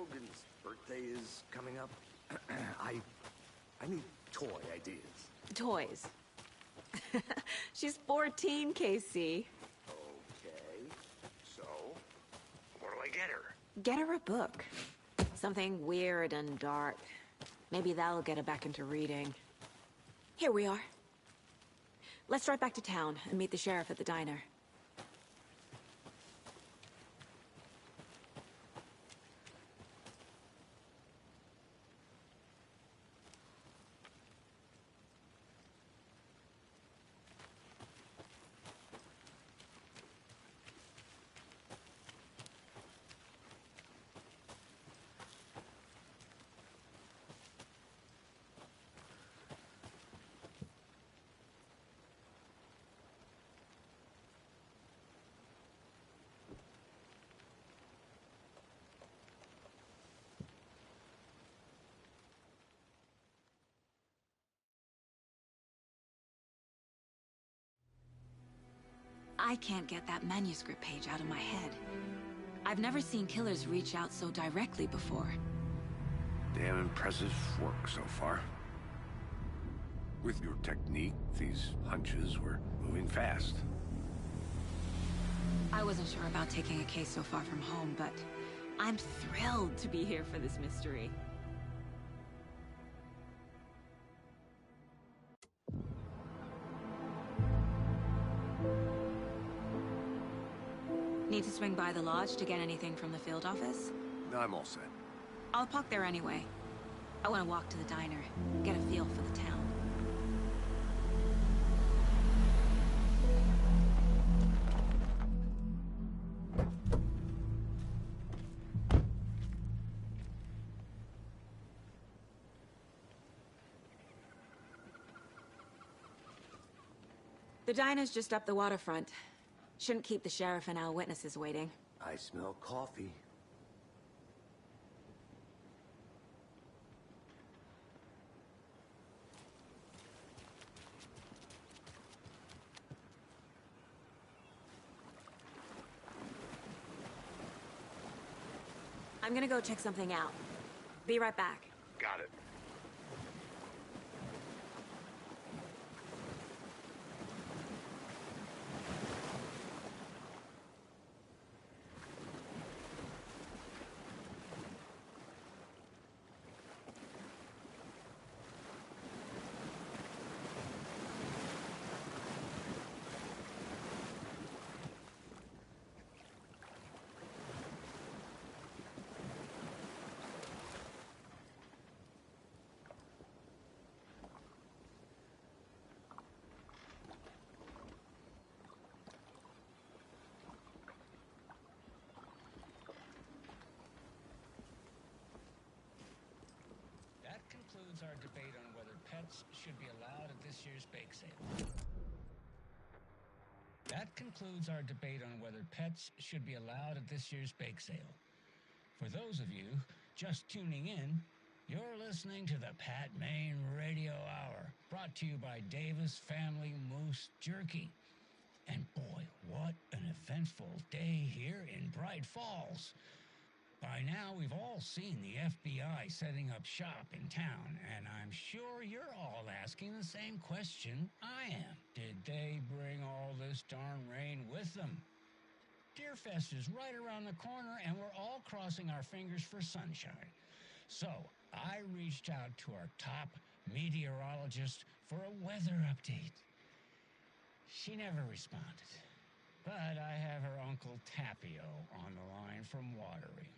Speaker 5: Logan's birthday is coming up. I need toy ideas.
Speaker 9: Toys. She's 14, Casey.
Speaker 5: Okay. So, what do I get her?
Speaker 9: Get her a book. Something weird and dark. Maybe that'll get her back into reading. Here we are. Let's drive back to town and meet the sheriff at the diner. I can't get that manuscript page out of my head. I've never seen killers reach out so directly before.
Speaker 5: Damn impressive work so far. With your technique, these hunches were moving fast.
Speaker 3: I wasn't sure about taking a case so far from home, but I'm thrilled to be here for this mystery. Need to swing by the lodge to get anything from the field office?
Speaker 5: No, I'm all set.
Speaker 3: I'll park there anyway. I want to walk to the diner, get a feel for the town. The diner's just up the waterfront. Shouldn't keep the sheriff and our witnesses waiting.
Speaker 5: I smell coffee.
Speaker 3: I'm gonna go check something out. Be right back.
Speaker 5: Got it.
Speaker 13: That concludes our debate on whether pets should be allowed at this year's bake sale. That concludes our debate on whether pets should be allowed at this year's bake sale. For those of you just tuning in, you're listening to the Pat Maine Radio Hour, brought to you by Davis Family Moose Jerky. And boy, what an eventful day here in Bright Falls. By now, we've all seen the FBI setting up shop in town, and I'm sure you're all asking the same question I am. Did they bring all this darn rain with them? Deerfest is right around the corner, and we're all crossing our fingers for sunshine. So, I reached out to our top meteorologist for a weather update. She never responded, but I have her Uncle Tapio on the line from Watery.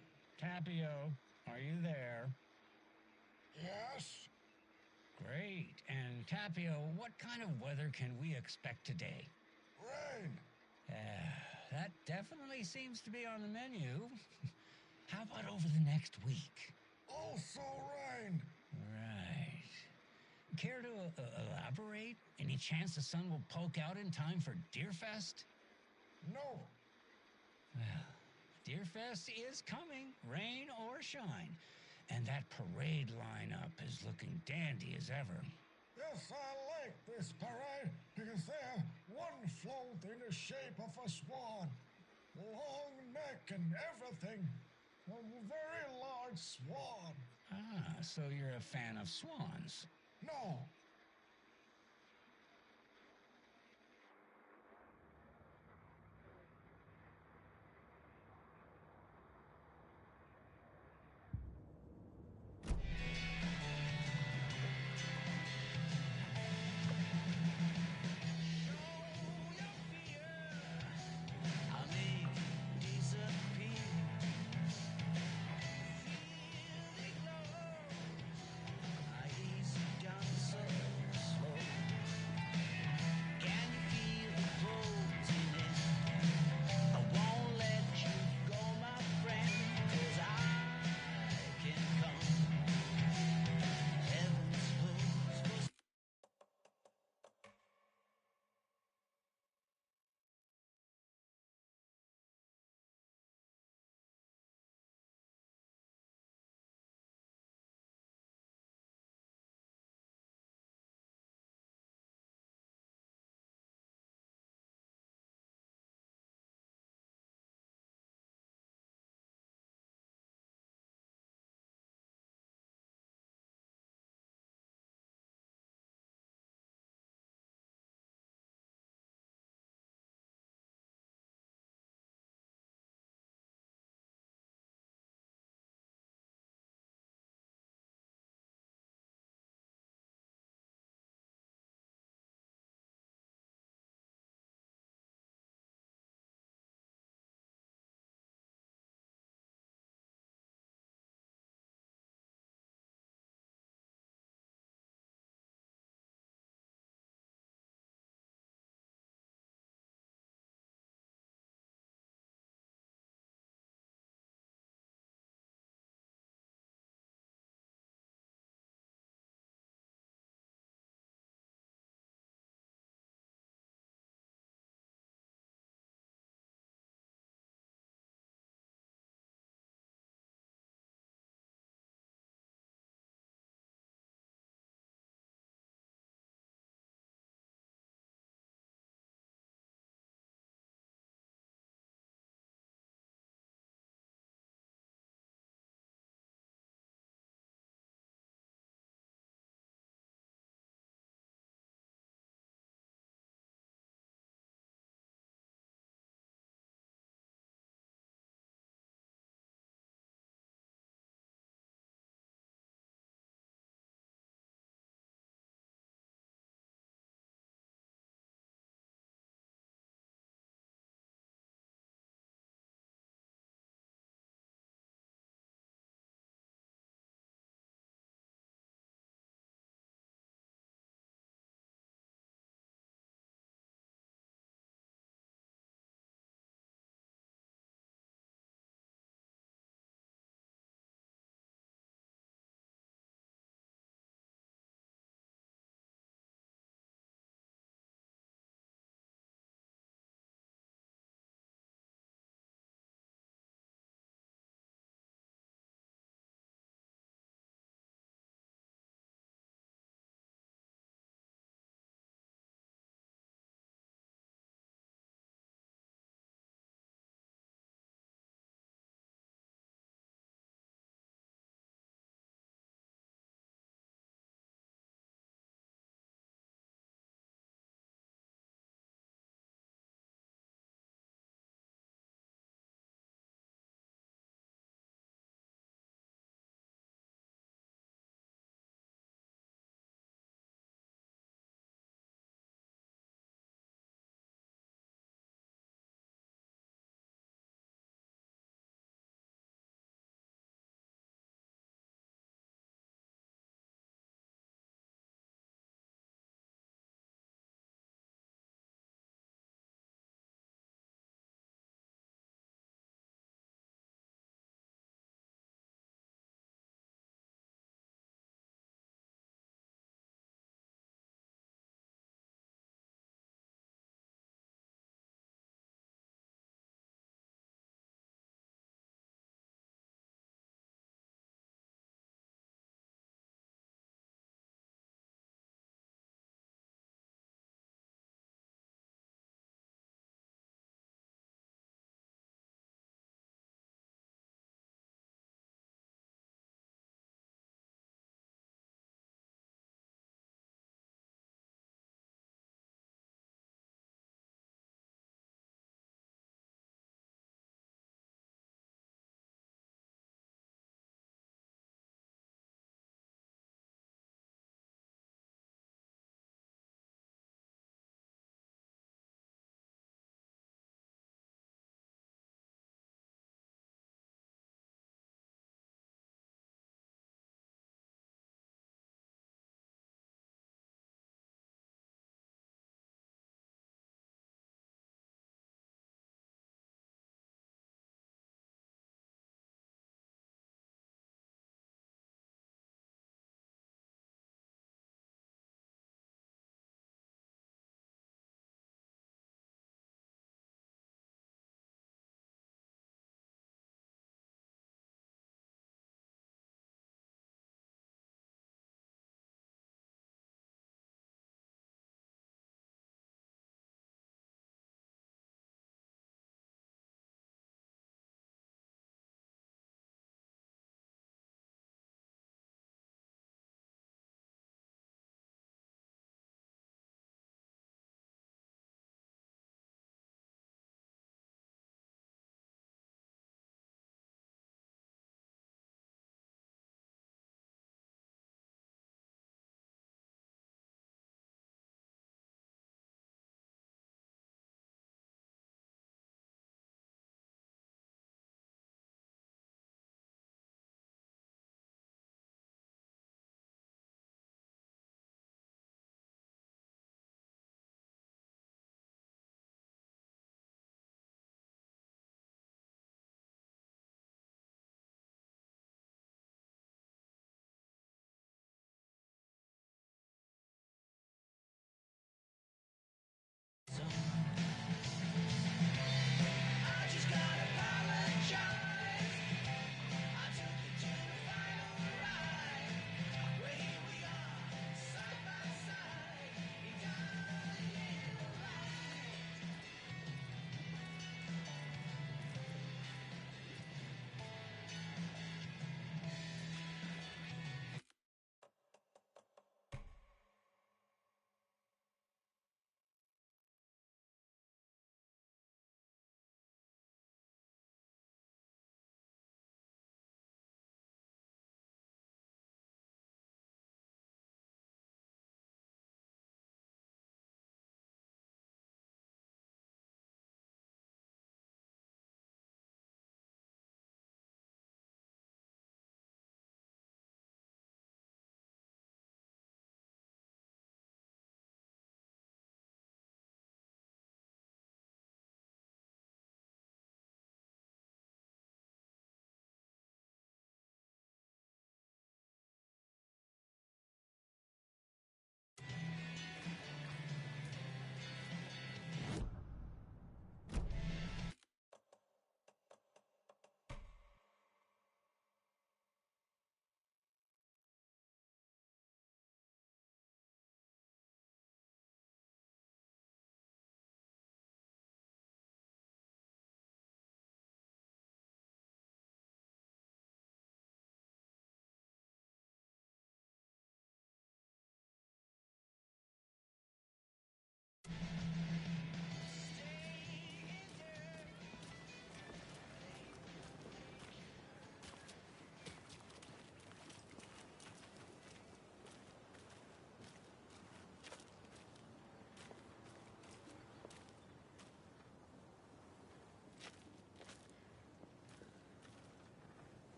Speaker 13: Tapio, are you there?
Speaker 11: Yes?
Speaker 13: Great. And Tapio, what kind of weather can we expect today?
Speaker 11: Rain.
Speaker 13: That definitely seems to be on the menu. How about over the next week?
Speaker 11: Also rain.
Speaker 13: Right. Care to elaborate? Any chance the sun will poke out in time for Deerfest?
Speaker 11: No.
Speaker 13: Well, Deerfest is coming, rain or shine. And that parade lineup is looking dandy as ever.
Speaker 11: Yes, I like this parade because they have one float in the shape of a swan. Long neck and everything.
Speaker 14: A very large swan.
Speaker 13: Ah, so you're a fan of swans.
Speaker 14: No.
Speaker 13: Down so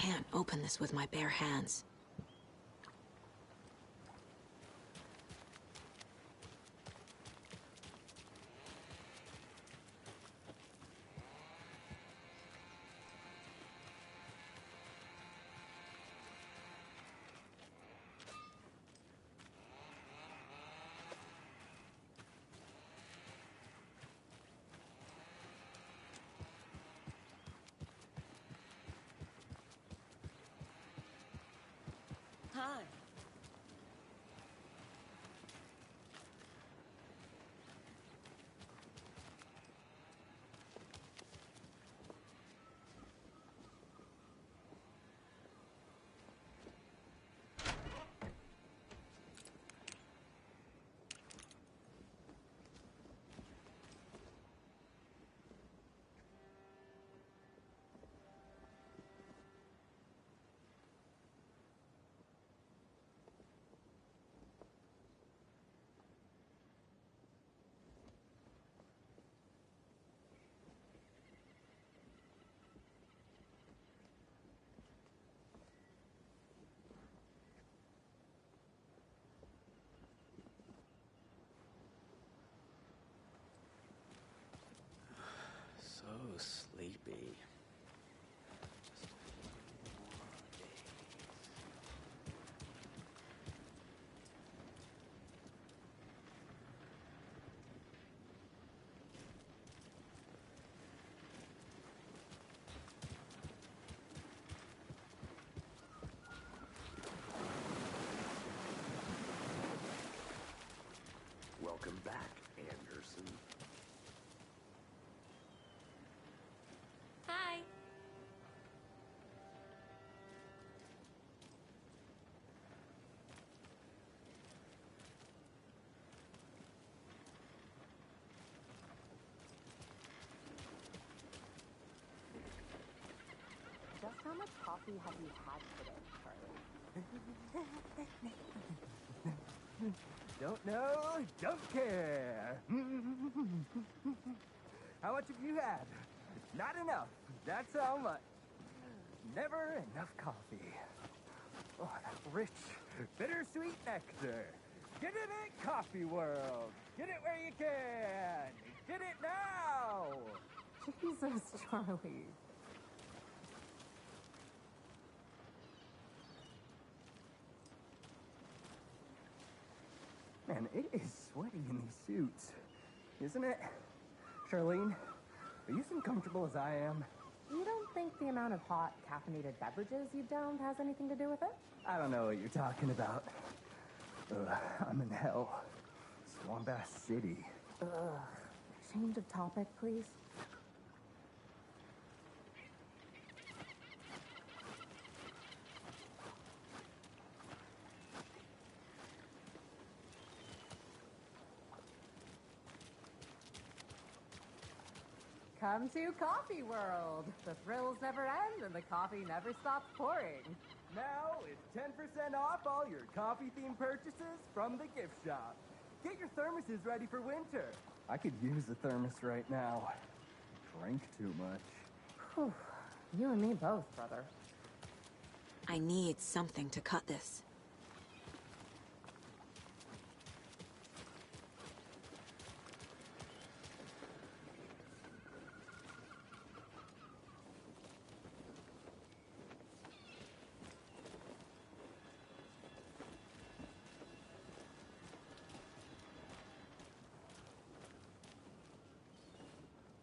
Speaker 9: can't open this with my bare hands.
Speaker 12: Hi.
Speaker 15: So sleepy.
Speaker 5: Welcome back, Anderson.
Speaker 1: Hi.
Speaker 16: Just how much coffee have you had today, Charlie?
Speaker 17: Don't know, don't care. How much have you had? Not enough. That's how much. Never enough coffee. Oh, that rich, bittersweet nectar. Get it at Coffee World. Get it where you can. Get it now.
Speaker 16: Jesus, Charlie.
Speaker 17: Man, it is sweaty in these suits, isn't it? Charlene, are you as uncomfortable as I am?
Speaker 16: You don't think the amount of hot, caffeinated beverages you've downed has anything to do with it?
Speaker 17: I don't know what you're talking about. I'm in hell. Swamp Ass City.
Speaker 16: Ugh. Change of topic, please. Come to Coffee World. The thrills never end and the coffee never stops pouring.
Speaker 17: Now it's 10% off all your coffee-themed purchases from the gift shop. Get your thermoses ready for winter. I could use a thermos right now. Drank too much.
Speaker 16: Whew. You and me both, brother.
Speaker 9: I need something to cut this.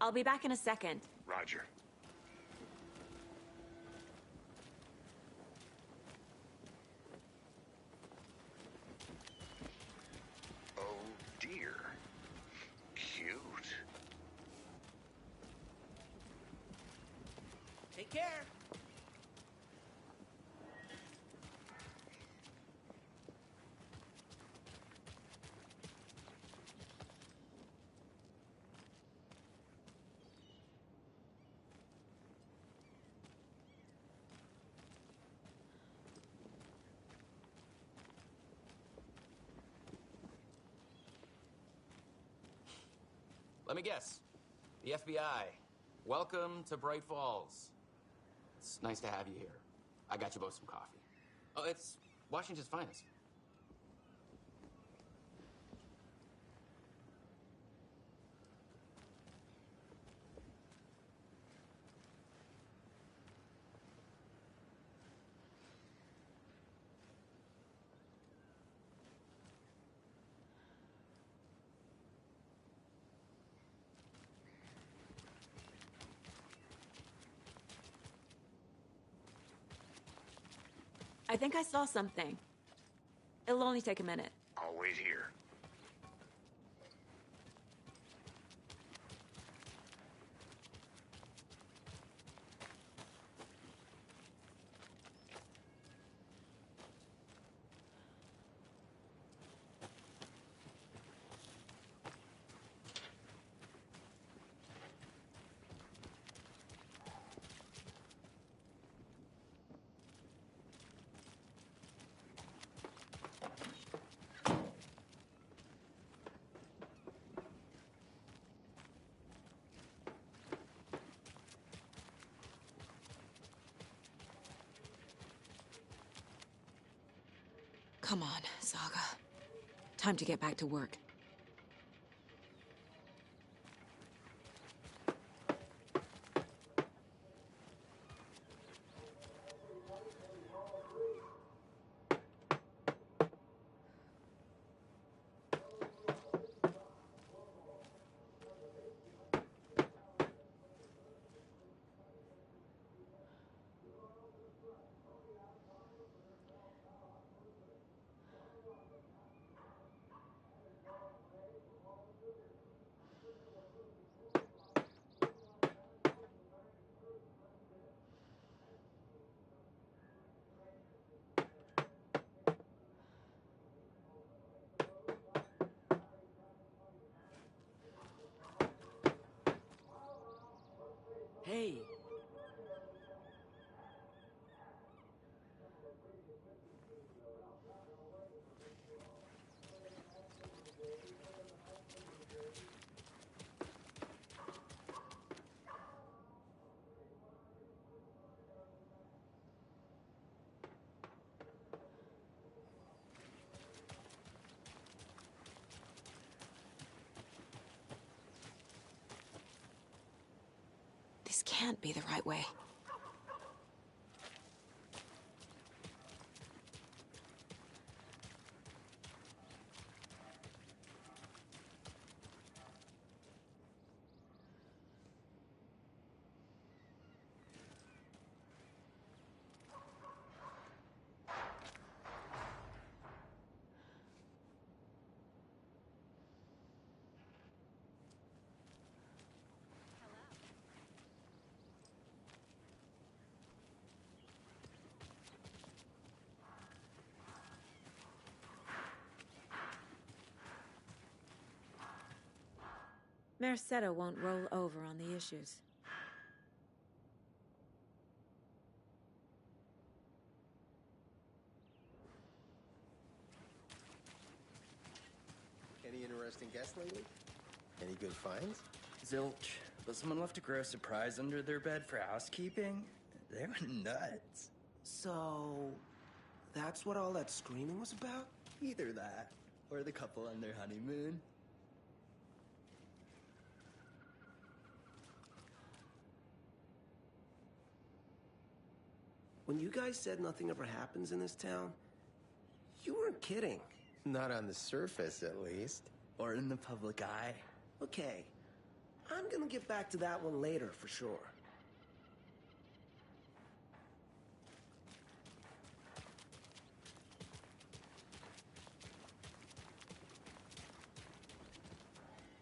Speaker 9: I'll be back in a second.
Speaker 5: Roger.
Speaker 7: Oh dear. Cute.
Speaker 15: Take care.
Speaker 18: Let me guess. The FBI. Welcome to Bright Falls. It's nice to have you here. I got you both some coffee. Oh, it's Washington's finest.
Speaker 9: I think I saw something. It'll only take a minute.
Speaker 5: I'll wait here.
Speaker 9: Come on, Saga. Time to get back to work.
Speaker 15: Hey.
Speaker 9: This can't be the right way. Merceda won't roll over on the issues.
Speaker 19: Any interesting guests lately? Any good finds?
Speaker 15: Zilch, but someone left a gross surprise under their bed for housekeeping? They were nuts.
Speaker 19: So, that's what all that screaming was about?
Speaker 15: Either that, or the couple on their honeymoon.
Speaker 19: When you guys said nothing ever happens in this town, you weren't kidding. Not on the surface, at least.
Speaker 15: Or in the public eye.
Speaker 19: Okay, I'm gonna get back to that one later, for sure.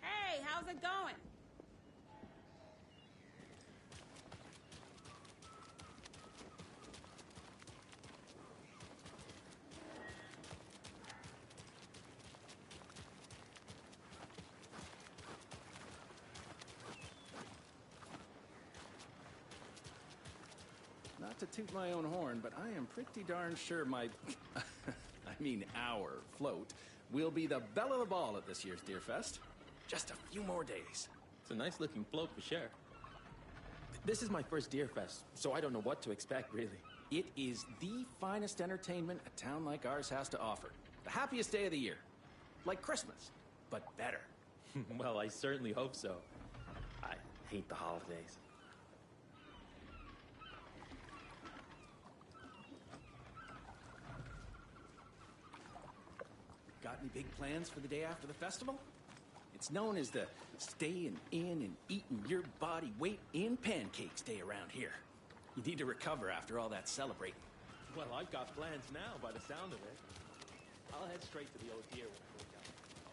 Speaker 16: Hey, how's it going?
Speaker 20: Not to toot my own horn, but I am pretty darn sure my... our float will be the belle of the ball at this year's Deer Fest. Just a few more days.
Speaker 21: It's a nice-looking float for sure. This is my first Deer Fest, so I don't know what to expect, really.
Speaker 20: It is the finest entertainment a town like ours has to offer. The happiest day of the year. Like Christmas, but better.
Speaker 2: Well, I certainly hope so. I hate the holidays.
Speaker 20: Got any big plans for the day after the festival? It's known as the staying in and eating your body weight in pancakes day around here. You need to recover after all that celebrating.
Speaker 2: Well, I've got plans now by the sound of it. I'll head straight to the old deer when I wake up.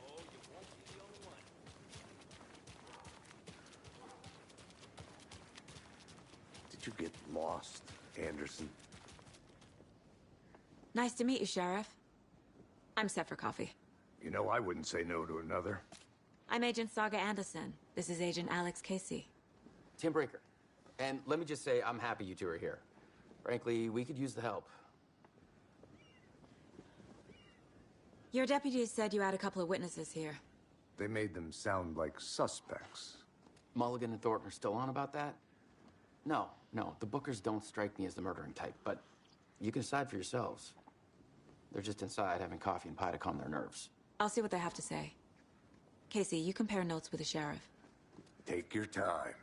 Speaker 2: Oh, you won't be the only one.
Speaker 5: Did you get lost, Anderson?
Speaker 3: Nice to meet you, Sheriff. I'm set for coffee.
Speaker 5: You know, I wouldn't say no to another.
Speaker 3: I'm Agent Saga Anderson. This is Agent Alex Casey.
Speaker 18: Tim Brinker. And let me just say, I'm happy you two are here. Frankly, we could use the help.
Speaker 3: Your deputies said you had a couple of witnesses here.
Speaker 5: They made them sound like suspects.
Speaker 18: Mulligan and Thornton are still on about that? No, the Bookers don't strike me as the murdering type, but you can decide for yourselves. They're just inside having coffee and pie to calm their nerves.
Speaker 3: I'll see what they have to say. Casey, you compare notes with the sheriff.
Speaker 5: Take your time.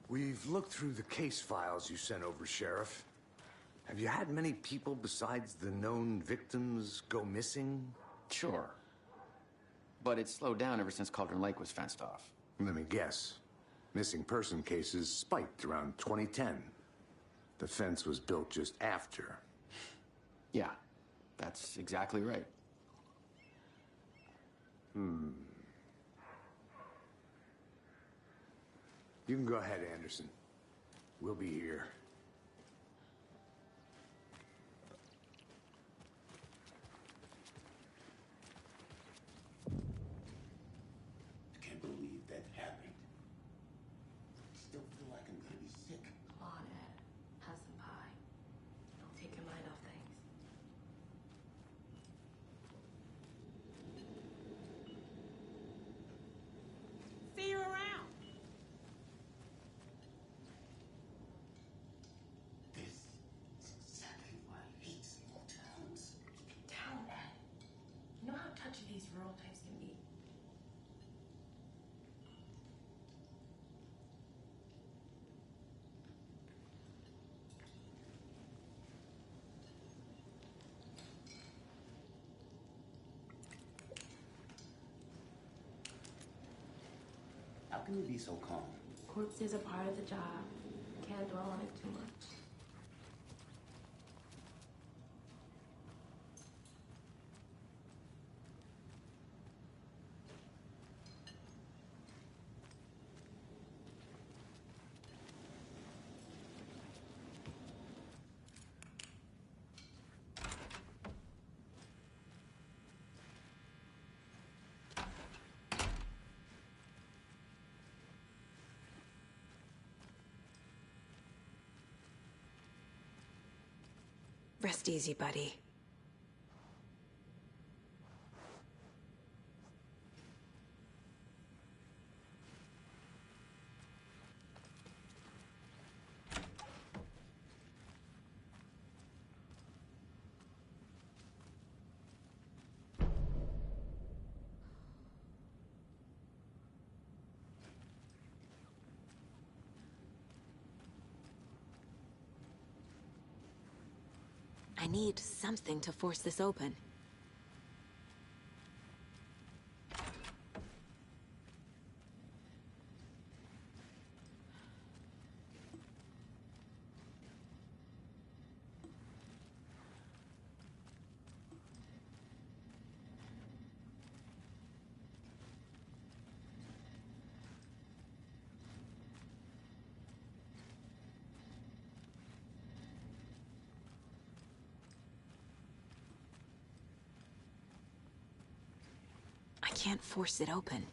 Speaker 5: We've looked through the case files you sent over, Sheriff. Have you had many people besides the known victims go missing?
Speaker 18: Sure. But it's slowed down ever since Cauldron Lake was fenced off.
Speaker 5: Let me guess. Missing person cases spiked around 2010. The fence was built just after.
Speaker 18: Yeah, that's exactly right.
Speaker 5: You can go ahead, Anderson. We'll be here.
Speaker 11: I can't believe that happened. I still feel like I'm gonna be sick.
Speaker 9: Come on, Ed. Have some pie. Don't take your mind off things.
Speaker 16: See you around.
Speaker 11: This is exactly why I hate small towns.
Speaker 9: Town, Ed. You know how touchy these rural types can be.
Speaker 11: How can you be so calm?
Speaker 9: Corpse is a part of the job. Can't dwell on it too much.
Speaker 3: Rest easy, buddy. I need something to force this open. I can't force it open.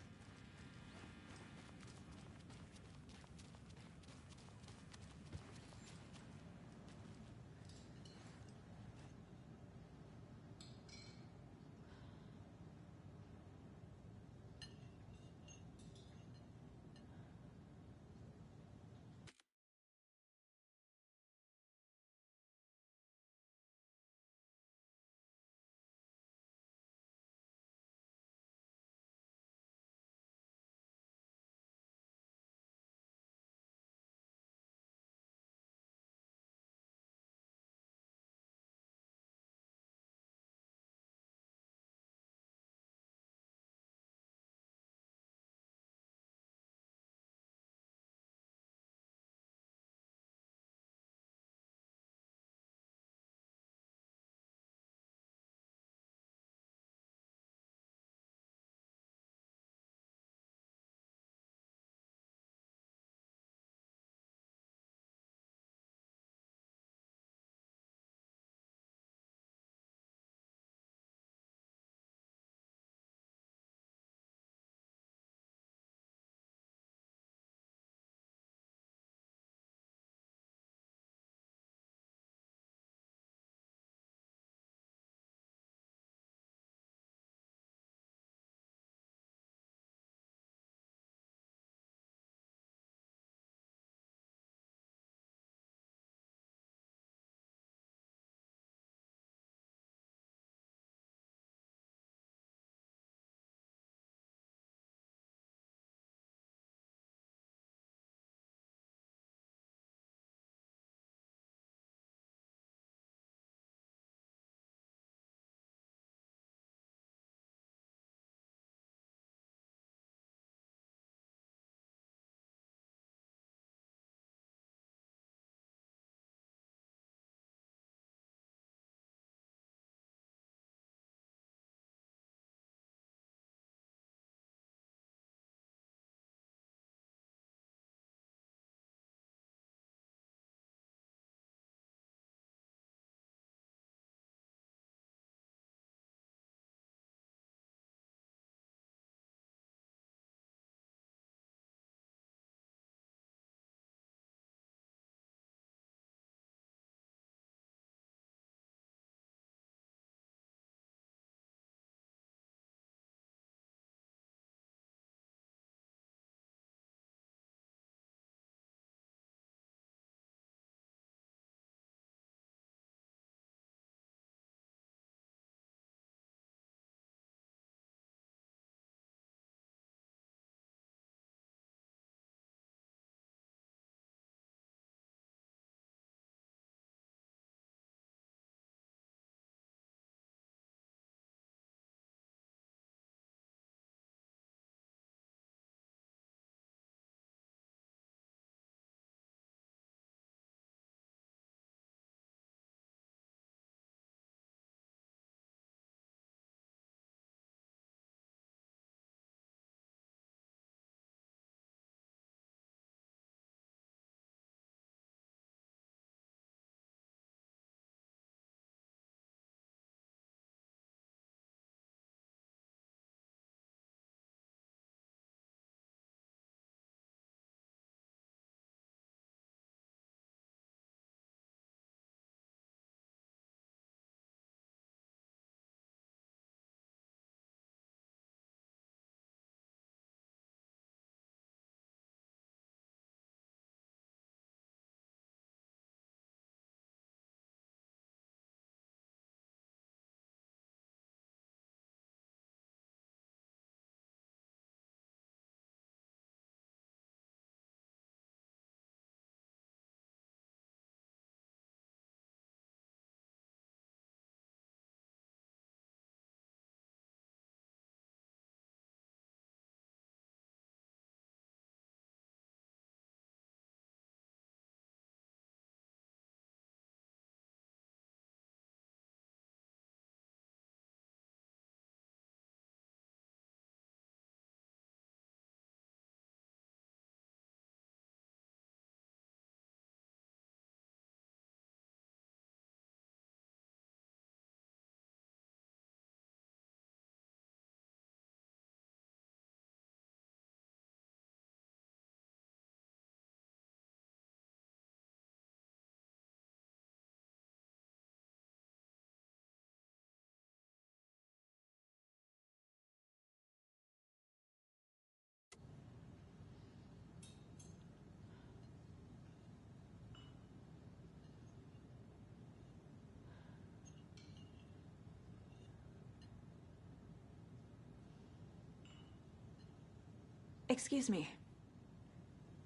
Speaker 9: Excuse me.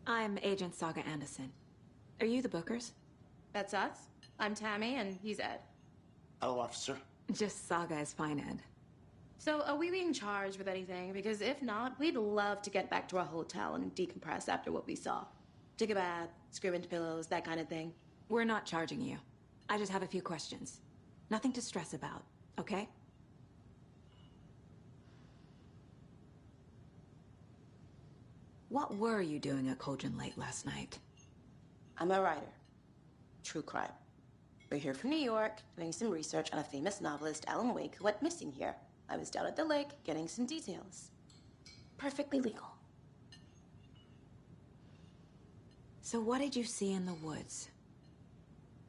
Speaker 9: I'm Agent Saga Anderson. Are you the Bookers?
Speaker 21: That's us. I'm Tammy, and he's Ed.
Speaker 11: Hello, officer.
Speaker 9: Just Saga is fine, Ed.
Speaker 21: So, are we being charged with anything? Because if not, we'd love to get back to our hotel and decompress after what we saw. Take a bath, scream into pillows, that kind of thing.
Speaker 9: We're not charging you. I just have a few questions. Nothing to stress about, okay? What were you doing at Cauldron Lake last night?
Speaker 21: I'm a writer. True crime. We're here from New York, doing some research on a famous novelist, Alan Wake, who went missing here. I was down at the lake, getting some details. Perfectly legal.
Speaker 9: So what did you see in the woods?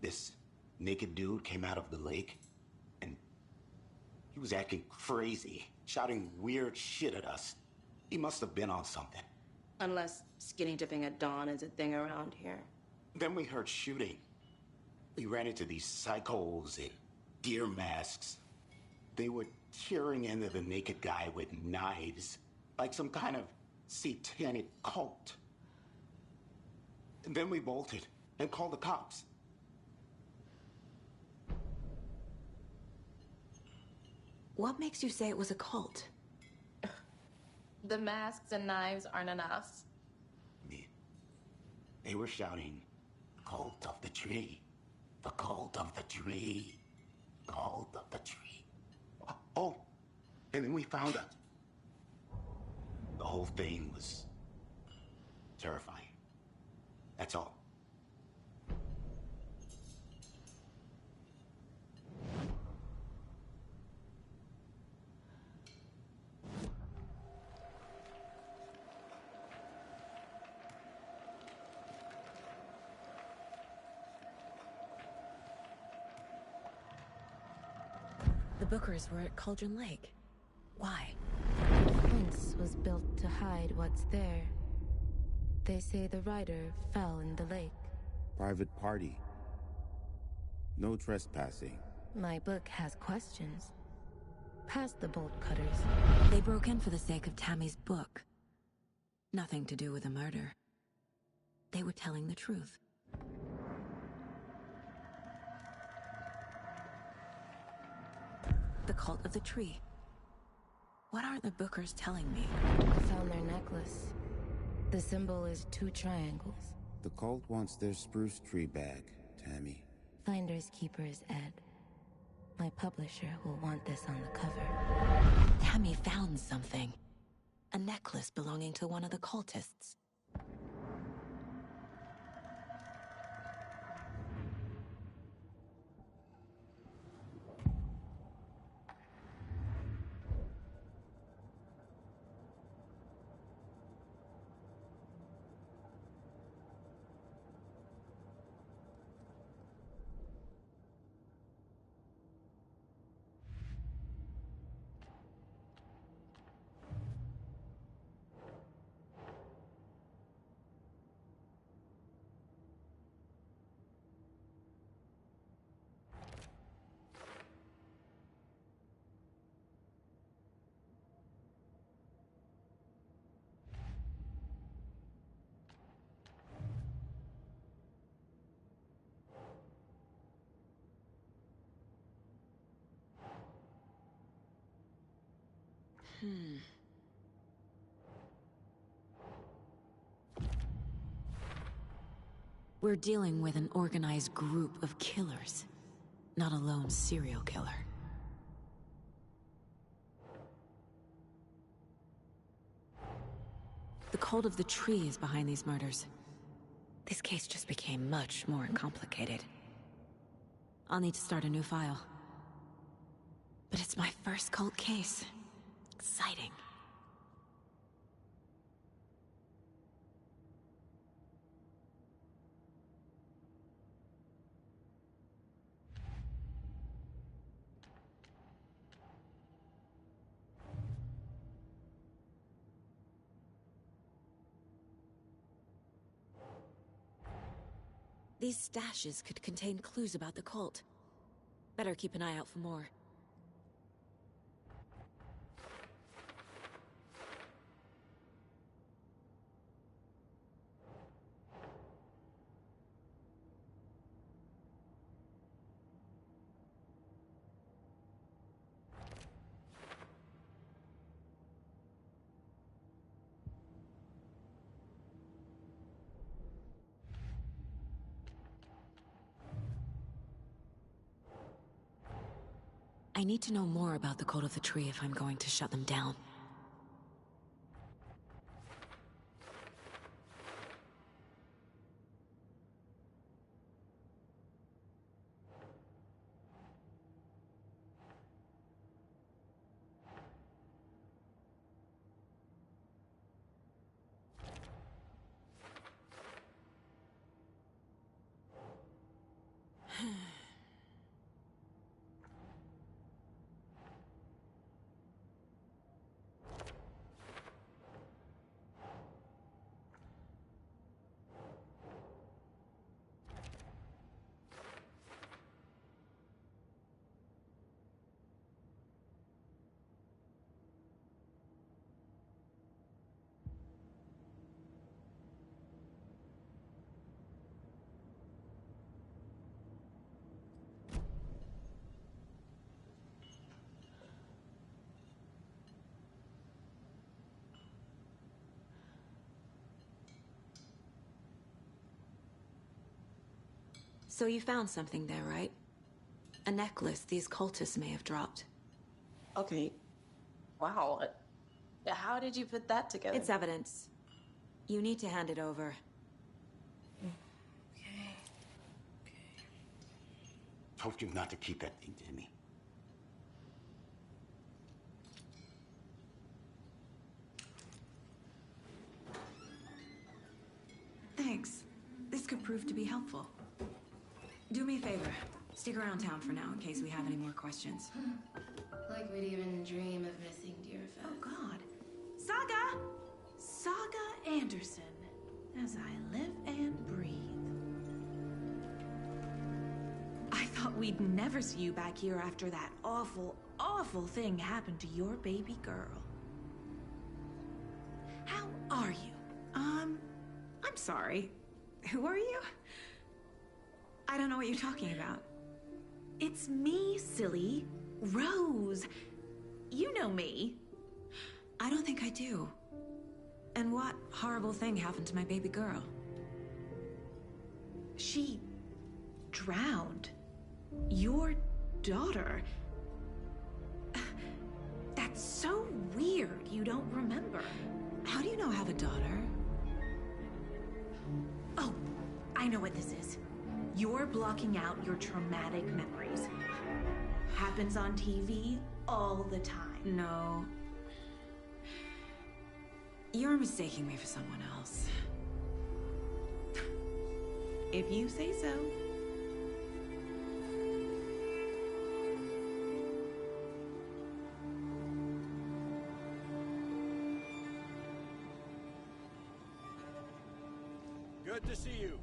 Speaker 11: This naked dude came out of the lake, and he was acting crazy, shouting weird shit at us. He must have been on something.
Speaker 21: Unless skinny dipping at dawn is a thing around here.
Speaker 11: Then we heard shooting. We ran into these psychos in deer masks. They were tearing into the naked guy with knives, like some kind of satanic cult. And then we bolted and called the cops.
Speaker 9: What makes you say it was a cult?
Speaker 21: The masks and knives aren't enough.
Speaker 11: They were shouting, "Cult of the tree, the cult of the tree, cult of the tree." Oh, and then we found out. The whole thing was terrifying. That's all.
Speaker 3: The Bookers were at Cauldron Lake. Why?
Speaker 22: The fence was built to hide what's there. They say the rider fell in the lake.
Speaker 23: Private party. No trespassing.
Speaker 22: My book has questions. Past the bolt cutters.
Speaker 3: They broke in for the sake of Tammy's book. Nothing to do with a murder. They were telling the truth. The cult of the tree. What are the Bookers telling me?
Speaker 22: I found their necklace. The symbol is 2 triangles.
Speaker 23: The cult wants their spruce tree back, Tammy.
Speaker 22: Finders keepers, Ed. My publisher will want this on the cover.
Speaker 3: Tammy found something. A necklace belonging to one of the cultists. We're dealing with an organized group of killers, not a lone serial killer. The cult of the tree is behind these murders. This case just became much more complicated. I'll need to start a new file. But it's my first cult case. Exciting. These stashes could contain clues about the cult. Better keep an eye out for more. I need to know more about the Cult of the Tree if I'm going to shut them down. So you found something there, right? A necklace these cultists may have dropped.
Speaker 21: Okay. Wow. How did you put that together?
Speaker 3: It's evidence. You need to hand it over.
Speaker 11: Told you not to keep that thing to me.
Speaker 3: Thanks. This could prove to be helpful. Do me a favor. Stick around town for now in case we have any more questions.
Speaker 4: Like we'd even dream of missing Deerfest.
Speaker 6: Oh, God. Saga! Saga Anderson. As I live and breathe. I thought we'd never see you back here after that awful, awful thing happened to your baby girl. How are you? I'm sorry. Who are you? I don't know what you're talking about. It's me, silly. Rose. You know me.
Speaker 3: I don't think I do. And what horrible thing happened to my baby girl?
Speaker 6: She drowned. Your daughter. That's so weird you don't remember.
Speaker 3: How do you know I have a daughter?
Speaker 6: Oh, I know what this is. You're blocking out your traumatic memories. Happens on TV all the time.
Speaker 3: No. You're mistaking me for someone else.
Speaker 6: If you say so.
Speaker 10: Good to see you.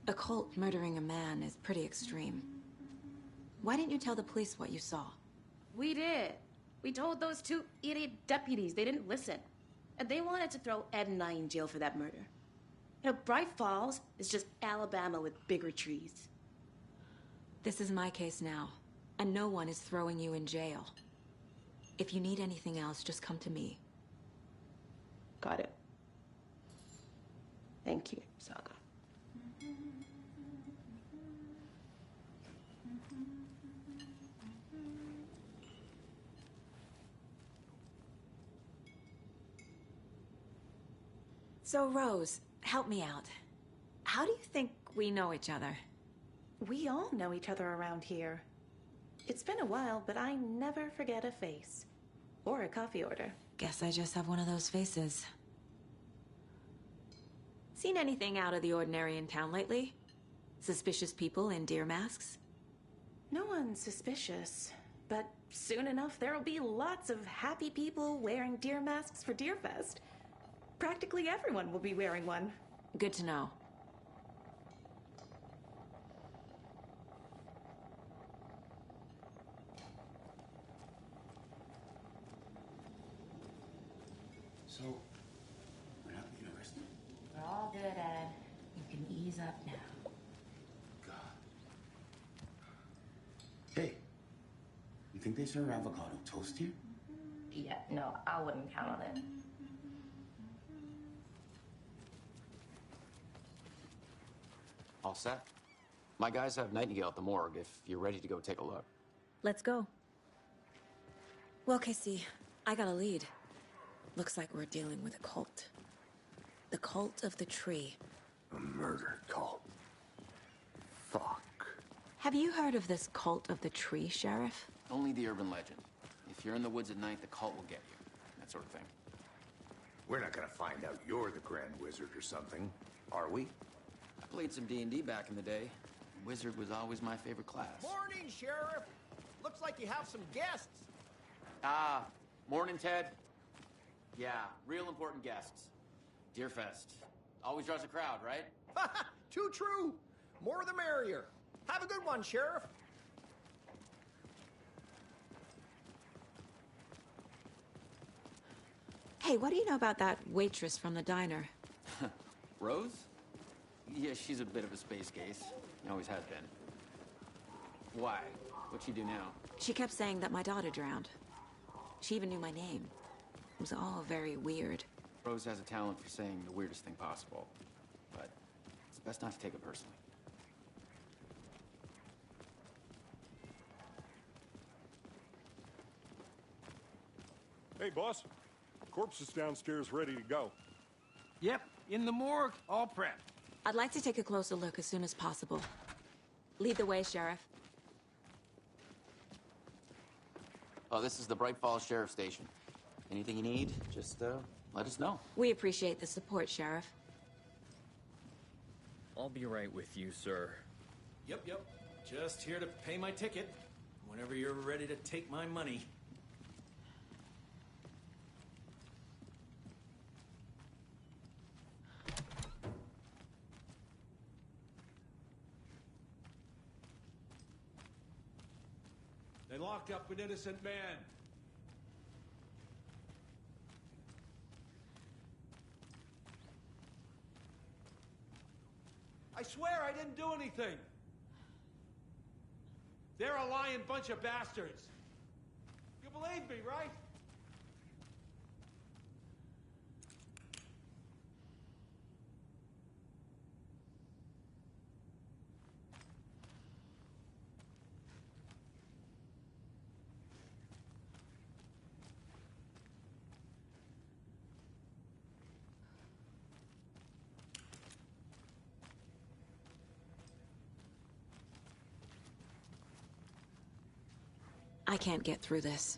Speaker 3: A cult murdering a man is pretty extreme. Why didn't you tell the police what you saw?
Speaker 21: We did. We told those two idiot deputies. They didn't listen. And they wanted to throw Ed and I in jail for that murder. You know, Bright Falls is just Alabama with bigger trees.
Speaker 3: This is my case now, and no one is throwing you in jail. If you need anything else, just come to me.
Speaker 21: Got it. Thank you, Saga.
Speaker 3: So, Rose, help me out. How do you think we know each other?
Speaker 21: We all know each other around here. It's been a while, but I never forget a face. Or a coffee order.
Speaker 3: Guess I just have one of those faces. Seen anything out of the ordinary in town lately? Suspicious people in deer masks?
Speaker 21: No one's suspicious.
Speaker 6: But soon enough, there'll be lots of happy people wearing deer masks for Deerfest. Practically everyone will be wearing one.
Speaker 9: Good to know.
Speaker 18: So, we're not at the university?
Speaker 9: We're all good, Ed. You can ease up now.
Speaker 18: Hey, you think they serve avocado toast here?
Speaker 9: Yeah, no, I wouldn't count on it.
Speaker 18: All set? My guys have Nightingale at the morgue if you're ready to go take a look.
Speaker 3: Let's go. Well, Casey, I got a lead. Looks like we're dealing with a cult. The cult of the tree.
Speaker 5: A murder cult. Fuck.
Speaker 9: Have you heard of this cult of the tree, Sheriff?
Speaker 18: Only the urban legend. If you're in the woods at night, the cult will get you. That sort of thing.
Speaker 5: We're not gonna find out you're the Grand Wizard or something, are we?
Speaker 18: I played some D&D back in the day. Wizard was always my favorite class.
Speaker 10: Morning, Sheriff. Looks like you have some guests.
Speaker 18: Ah, morning, Ted. Yeah, real important guests. Deerfest. Always draws a crowd, right?
Speaker 10: Too true. More the merrier. Have a good one, Sheriff.
Speaker 9: Hey, what do you know about that waitress from the diner?
Speaker 18: Rose? Yeah, she's a bit of a space case. Always has been. Why? What'd she do now?
Speaker 9: She kept saying that my daughter drowned. She even knew my name. It was all very weird.
Speaker 18: Rose has a talent for saying the weirdest thing possible. But it's best not to take it personally.
Speaker 8: Hey, boss. Corpse is downstairs ready to go.
Speaker 10: Yep, in the morgue, all prepped.
Speaker 9: I'd like to take a closer look as soon as possible. Lead the way, Sheriff.
Speaker 18: Oh, this is the Bright Falls Sheriff Station. Anything you need, just let us know.
Speaker 9: We appreciate the support, Sheriff.
Speaker 13: I'll be right with you, sir.
Speaker 20: Yep. Just here to pay my ticket. Whenever you're ready to take my money.
Speaker 10: They locked up an innocent man. I swear I didn't do anything. They're a lying bunch of bastards. You believe me, right?
Speaker 9: I can't get through this.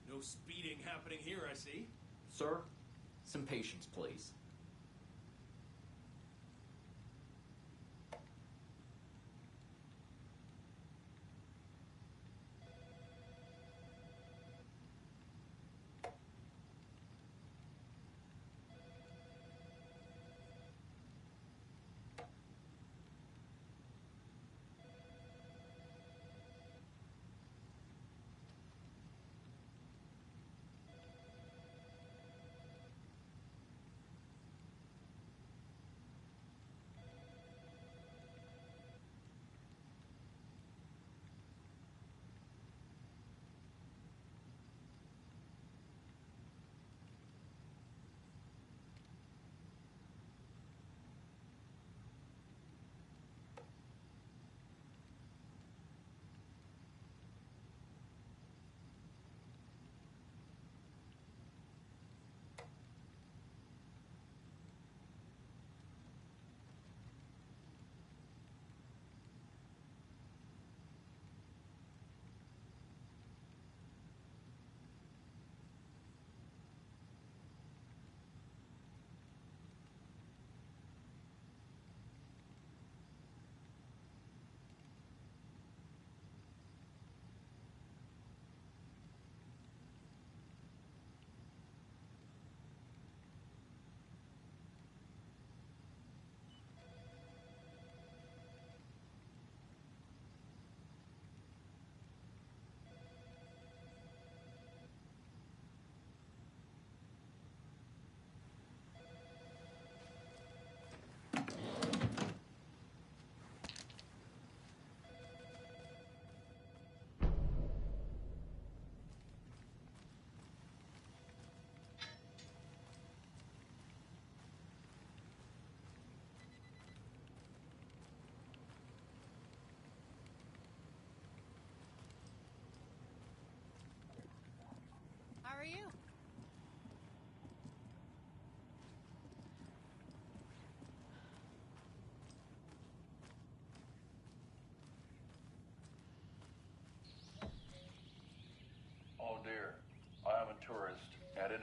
Speaker 20: No speeding happening here, I see.
Speaker 13: Sir, some patience, please.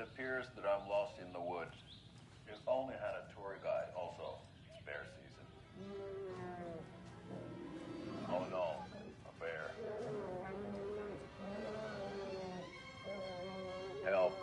Speaker 1: appears that I'm lost in the woods. It only had a tour guide, also bear season. All in all, a bear. Help.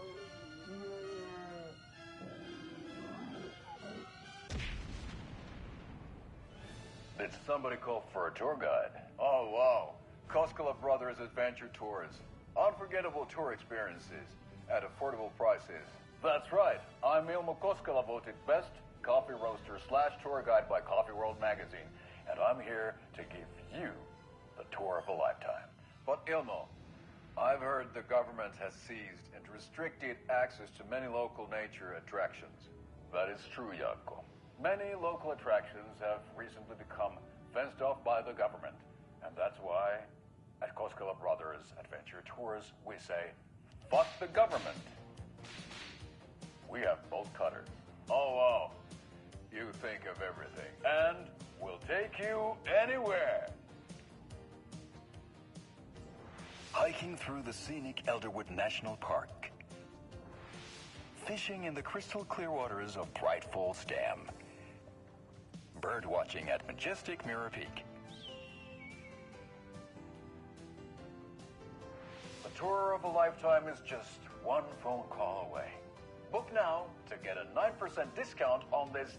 Speaker 1: Did somebody call for a tour guide? Oh, wow. Koskela Brothers Adventure Tours. Unforgettable tour experiences at affordable prices. That's right. I'm Ilmo Koskela, voted best coffee roaster / tour guide by Coffee World magazine. And I'm here to give you the tour of a lifetime. But Ilmo, I've heard the government has seized and restricted access to many local nature attractions. That is true, Jaakko. Many local attractions have recently become fenced off by the government. And that's why, at Koskela Brothers Adventure Tours, we say, fuck the government. We have both cutters. Oh, wow. You think of everything. And we'll take you anywhere. Hiking through the scenic Elderwood National Park. Fishing in the crystal clear waters of Bright Falls Dam. Bird watching at majestic Mirror Peak. The tour of a lifetime is just one phone call away. Book now to get a 9% discount on this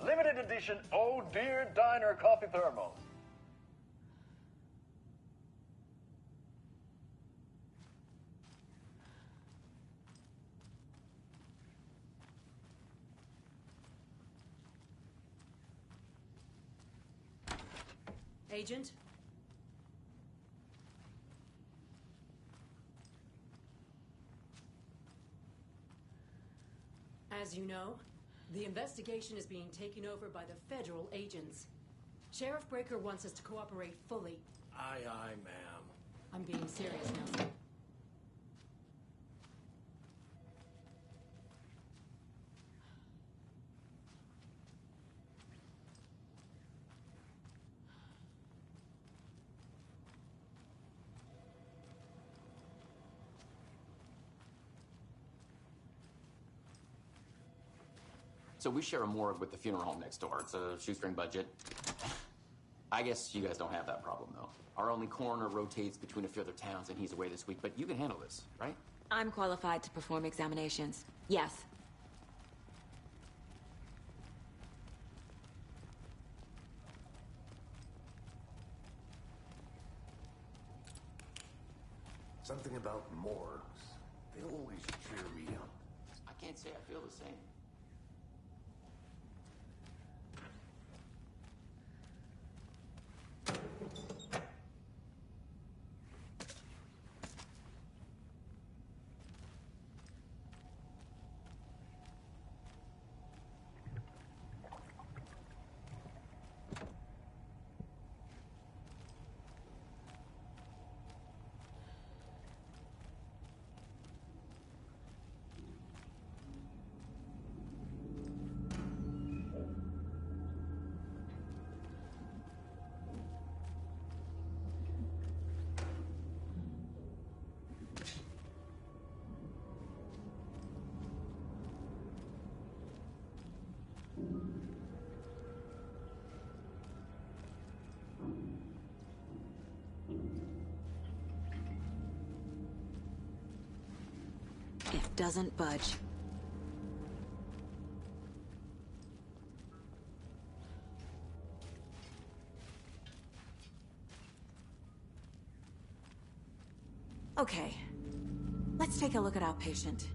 Speaker 1: limited edition Oh Dear Diner coffee thermos.
Speaker 12: Agent? As you know, the investigation is being taken over by the federal agents. Sheriff Breaker wants us to cooperate fully.
Speaker 20: Aye, aye, ma'am.
Speaker 12: I'm being serious, Nelson.
Speaker 18: So we share a morgue with the funeral home next door. It's a shoestring budget. I guess you guys don't have that problem, though. Our only coroner rotates between a few other towns, and he's away this week. But you can handle this, right?
Speaker 9: I'm qualified to perform examinations. Yes.
Speaker 5: Something about morgues. They always cheer me up.
Speaker 18: I can't say I feel the same.
Speaker 9: It doesn't budge. Okay. Let's take a look at our patient.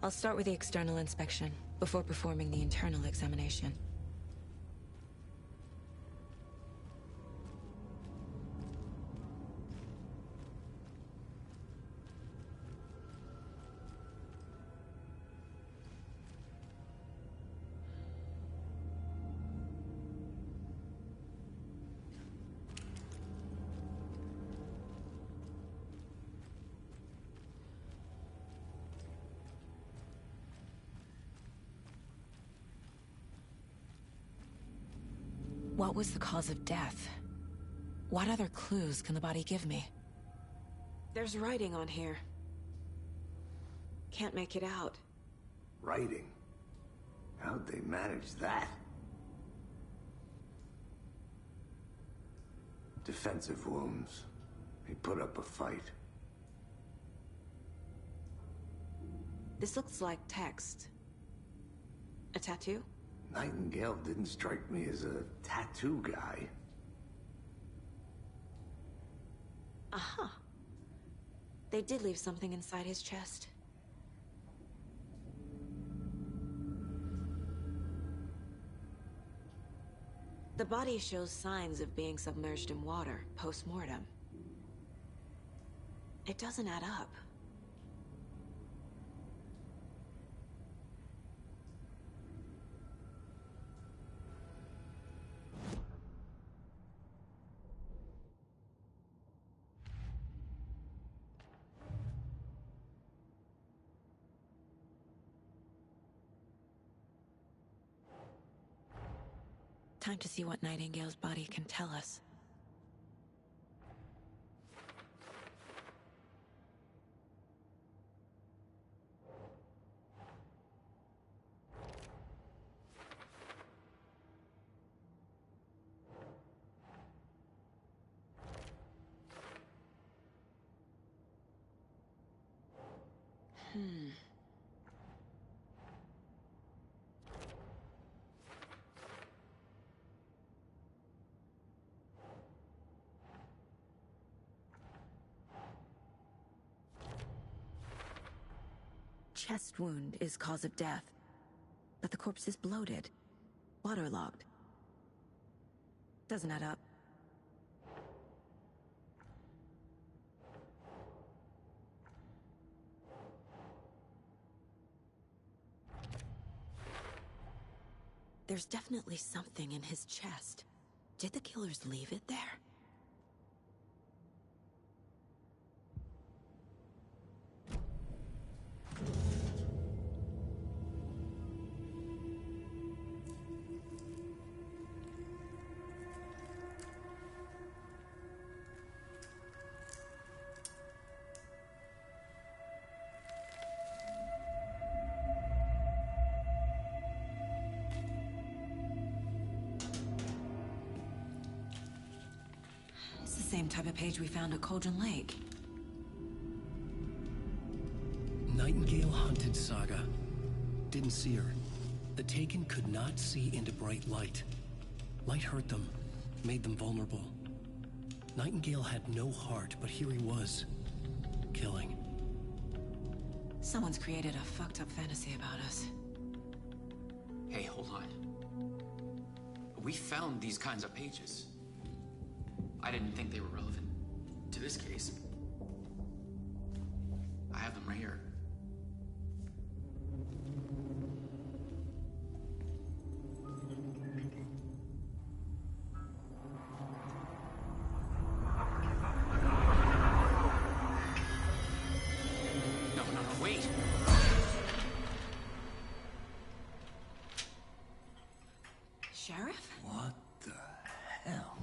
Speaker 9: I'll start with the external inspection before performing the internal examination. What was the cause of death? What other clues can the body give me? There's writing on here. can't make it out.
Speaker 5: Writing? How'd they manage that? Defensive wounds. He put up a fight.
Speaker 9: This looks like text. A tattoo?
Speaker 5: Nightingale didn't strike me as a tattoo guy.
Speaker 9: Aha. They did leave something inside his chest. The body shows signs of being submerged in water, post-mortem. It doesn't add up. Time to see what Nightingale's body can tell us. Chest wound is cause of death, but the corpse is bloated, waterlogged. Doesn't add up. There's definitely something in his chest. Did the killers leave it there? Same type of page we found at Cauldron Lake.
Speaker 2: Nightingale hunted Saga. Didn't see her. The Taken could not see into bright light. Light hurt them, made them vulnerable. Nightingale had no heart, but here he was, killing.
Speaker 9: Someone's created a fucked up fantasy about us.
Speaker 18: Hey, hold on. We found these kinds of pages. I didn't think they were relevant to this case. I have them right here. No, wait!
Speaker 9: Sheriff?
Speaker 5: What the hell?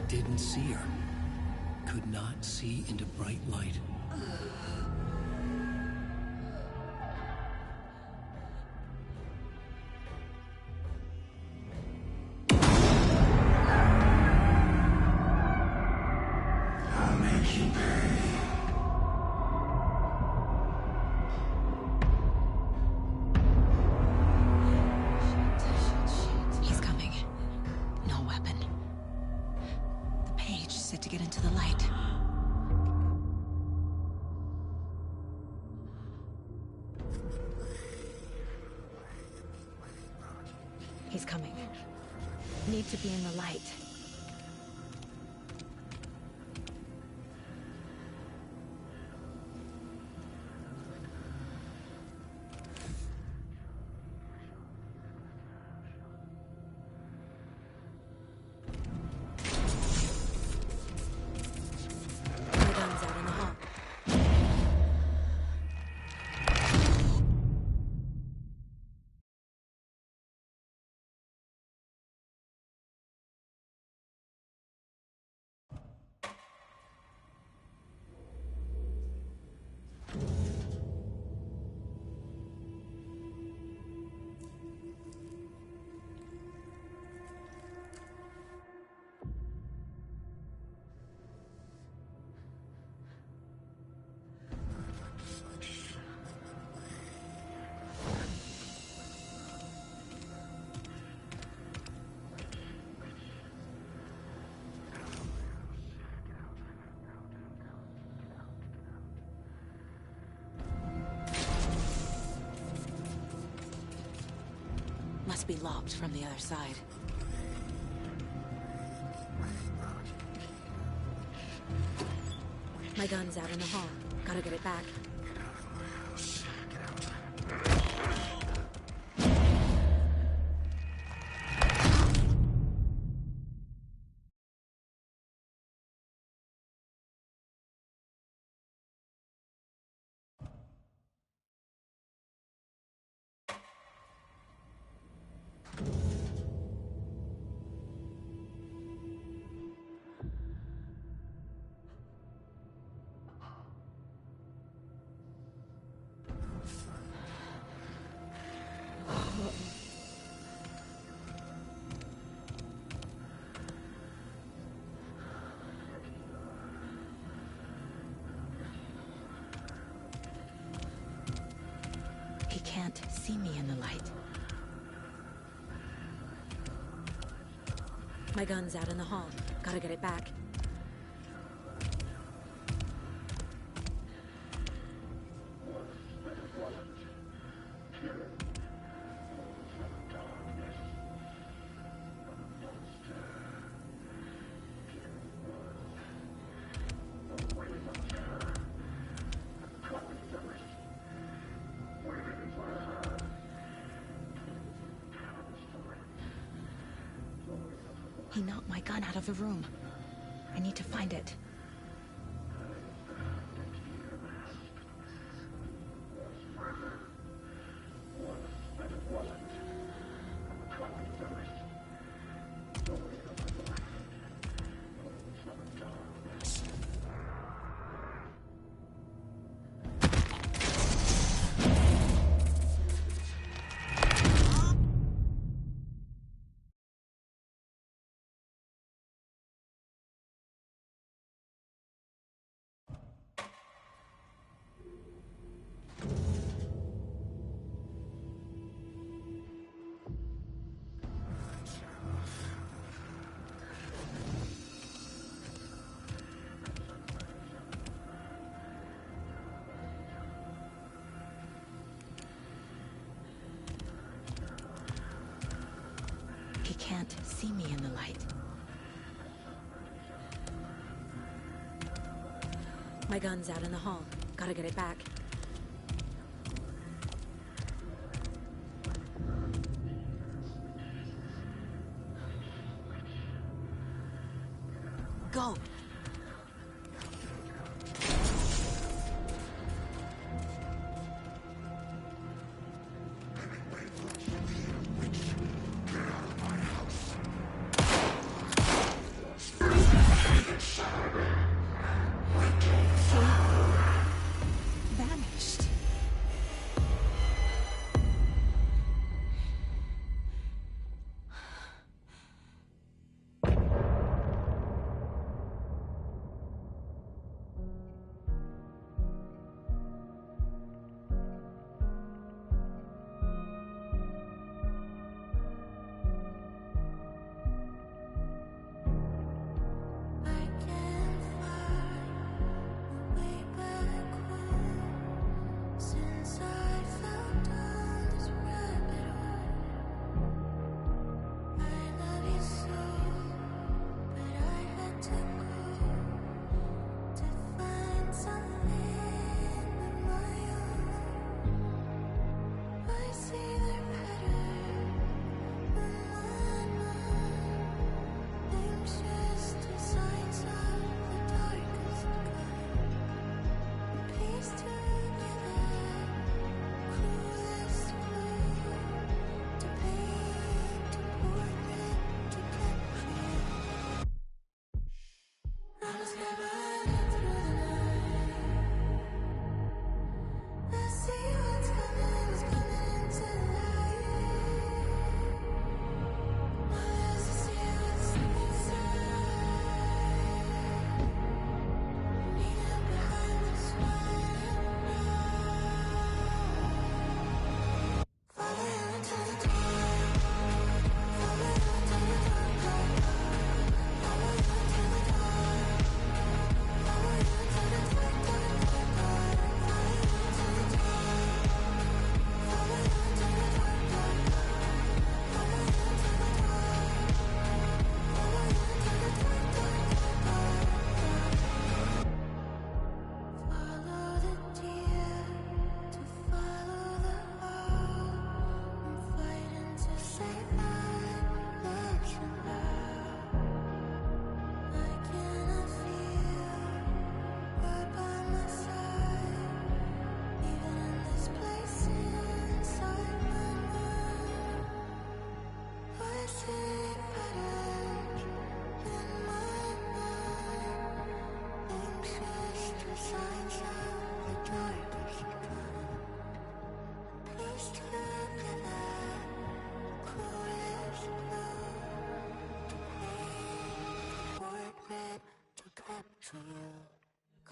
Speaker 2: Didn't see her. Could not see into bright light.
Speaker 11: I'll make you pay.
Speaker 9: He's coming. No weapon. The page said to get into the light. He's coming. Need to be in the light. must be locked from the other side. My gun's out in the hall. Gotta get it back. He can't see me in the light. My gun's out in the hall. Gotta get it back. He knocked my gun out of the room. I need to find it. He can't see me in the light. My gun's out in the hall. Gotta get it back. Go! Vanished.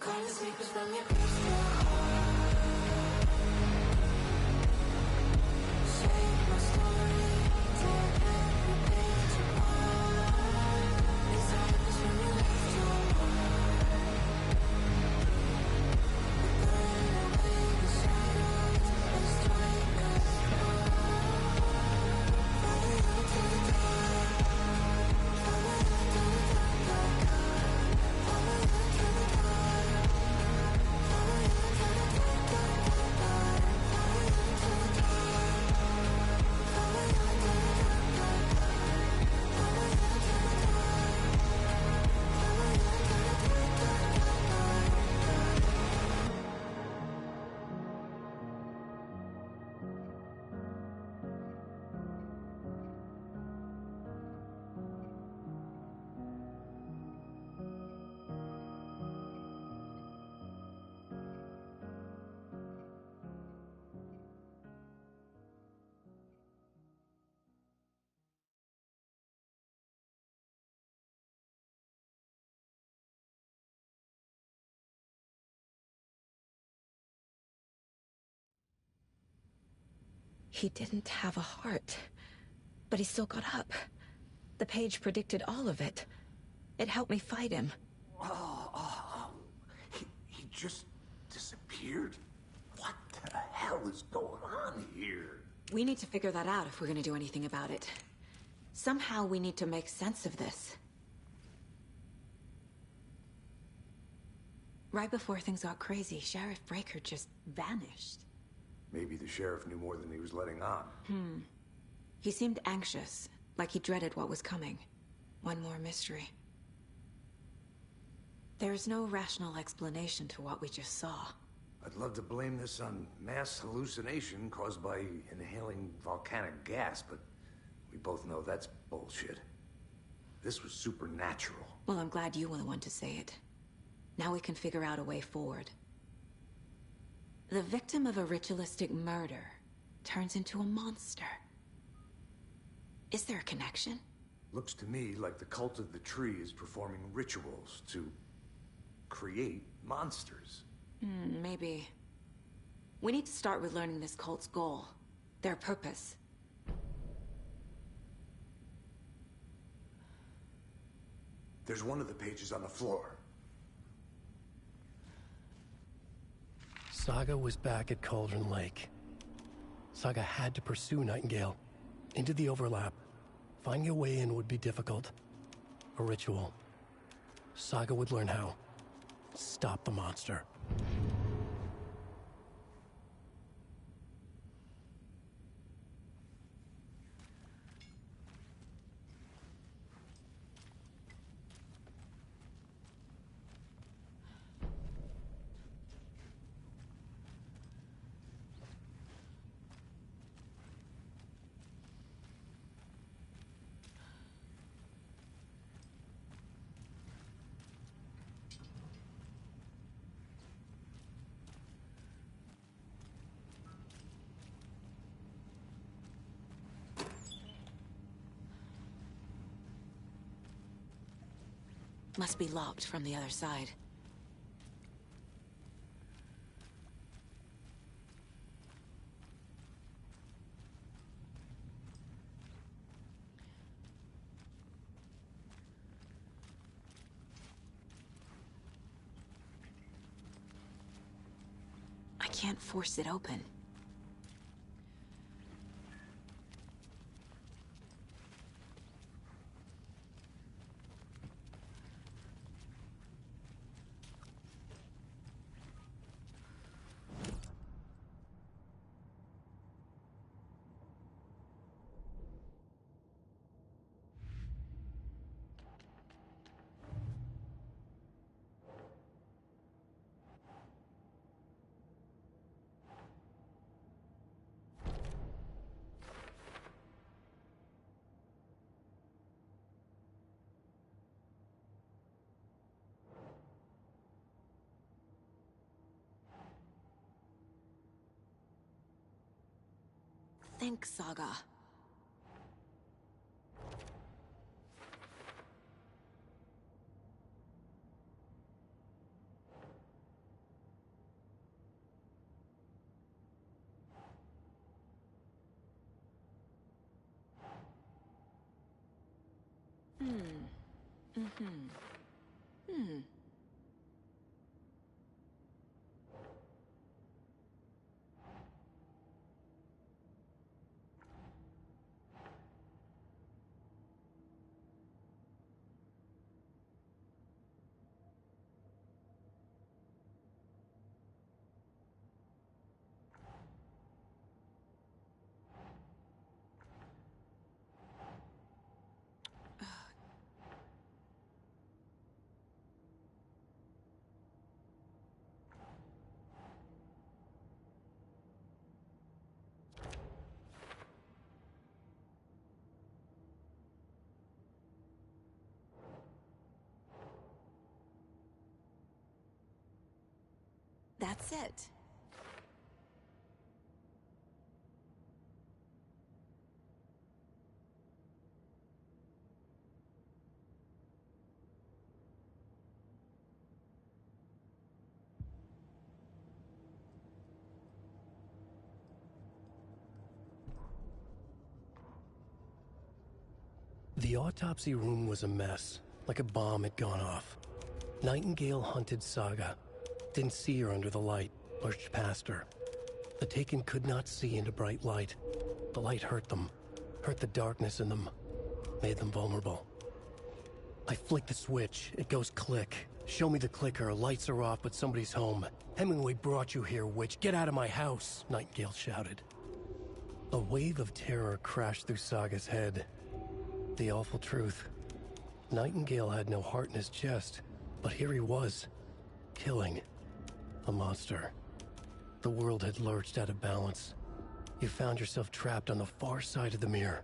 Speaker 11: Call the secrets from your crystal heart. Save my story, tear every page apart. It's hard when you left your heart. We're burning away the shadows and strike us apart. Follow you to the dark. Follow you to the dark, dark, dark. Follow you to the dark. Follow you to the dark, dark, dark, dark. Follow you to the dark. Follow you to the dark, dark, dark. Follow you to the dark. Follow you to the dark, dark, dark, dark.
Speaker 3: He didn't have a heart, but he still got up. The page predicted all of it. It helped me fight him.
Speaker 5: He just disappeared? What the hell is going on here?
Speaker 9: We need to figure that out if we're gonna do anything about it. Somehow we need to make sense of this. Right before things got crazy, Sheriff Breaker just vanished.
Speaker 5: Maybe the sheriff knew more than he was letting on.
Speaker 9: He seemed anxious, like he dreaded what was coming. One more mystery. There's no rational explanation to what we just saw.
Speaker 5: I'd love to blame this on mass hallucination caused by inhaling volcanic gas, but we both know that's bullshit. This was supernatural.
Speaker 9: Well, I'm glad you were the one to say it. Now we can figure out a way forward. The victim of a ritualistic murder turns into a monster. Is there a connection?
Speaker 5: Looks to me like the cult of the tree is performing rituals to create monsters.
Speaker 9: Maybe. We need to start with learning this cult's goal. Their purpose.
Speaker 5: There's one of the pages on the floor.
Speaker 2: Saga was back at Cauldron Lake. Saga had to pursue Nightingale. Into the overlap. Finding a way in would be difficult. A ritual. Saga would learn how. Stop the monster.
Speaker 9: Must be locked from the other side. I can't force it open. think, Saga. That's it.
Speaker 2: The autopsy room was a mess, like a bomb had gone off. Nightingale hunted Saga. Didn't see her under the light, lurched past her. The Taken could not see into bright light. The light hurt them, hurt the darkness in them, made them vulnerable. I flick the switch, it goes click. Show me the clicker, lights are off, but somebody's home. Hemingway brought you here, witch. Get out of my house, Nightingale shouted. A wave of terror crashed through Saga's head. The awful truth. Nightingale had no heart in his chest, but here he was, killing a monster. The world had lurched out of balance. You found yourself trapped on the far side of the mirror.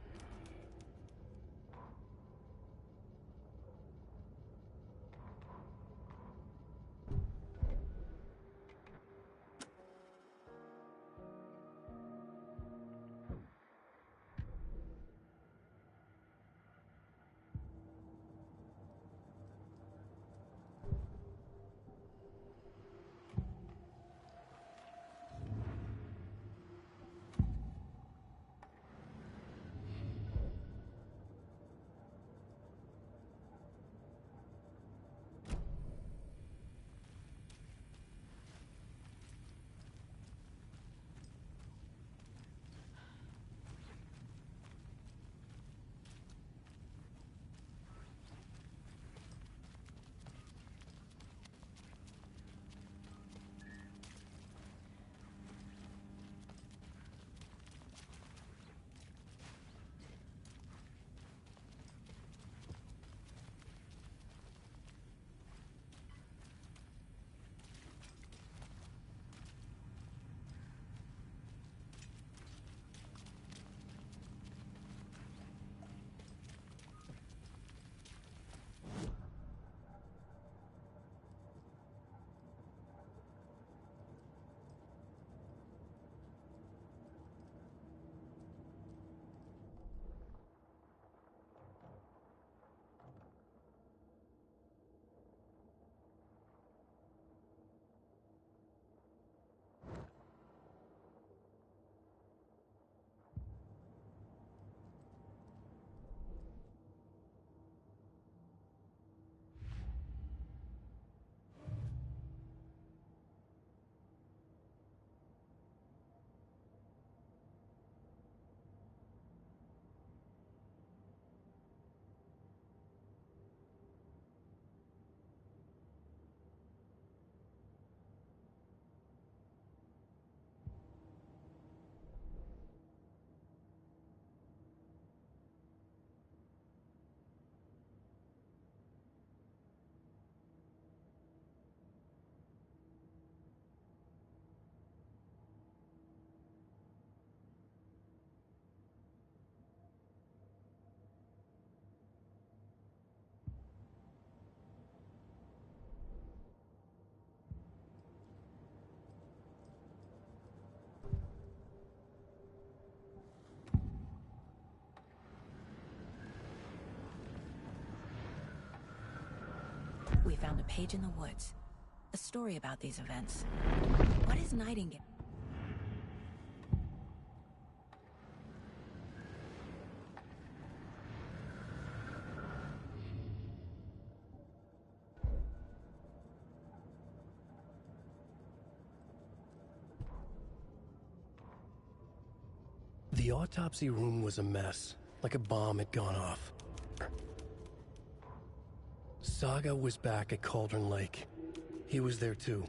Speaker 3: We found a page in the woods. A story about these events. What is Nightingale?
Speaker 2: The autopsy room was a mess, like a bomb had gone off. Saga was back at Cauldron Lake. He was there too.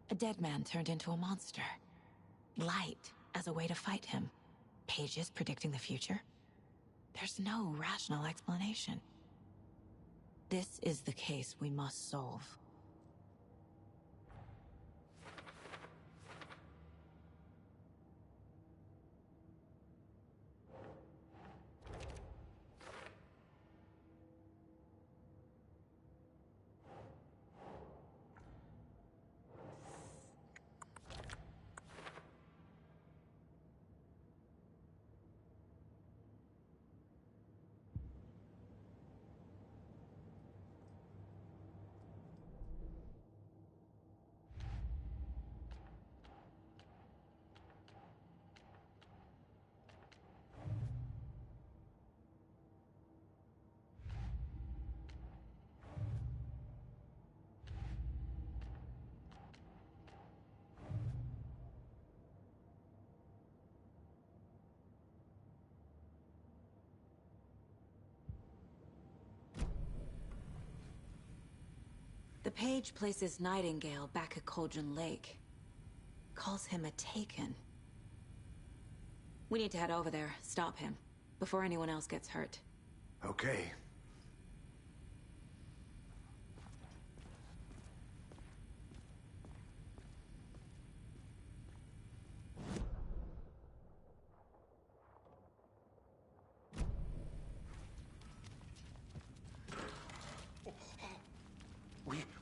Speaker 3: A dead man turned into a monster. Light as a way to fight him. Pages predicting the future. There's no rational explanation. This is the case we must solve. The page places Nightingale back at Cauldron Lake. Calls him a Taken. We need to head over there, stop him, before anyone else gets hurt.
Speaker 5: Okay.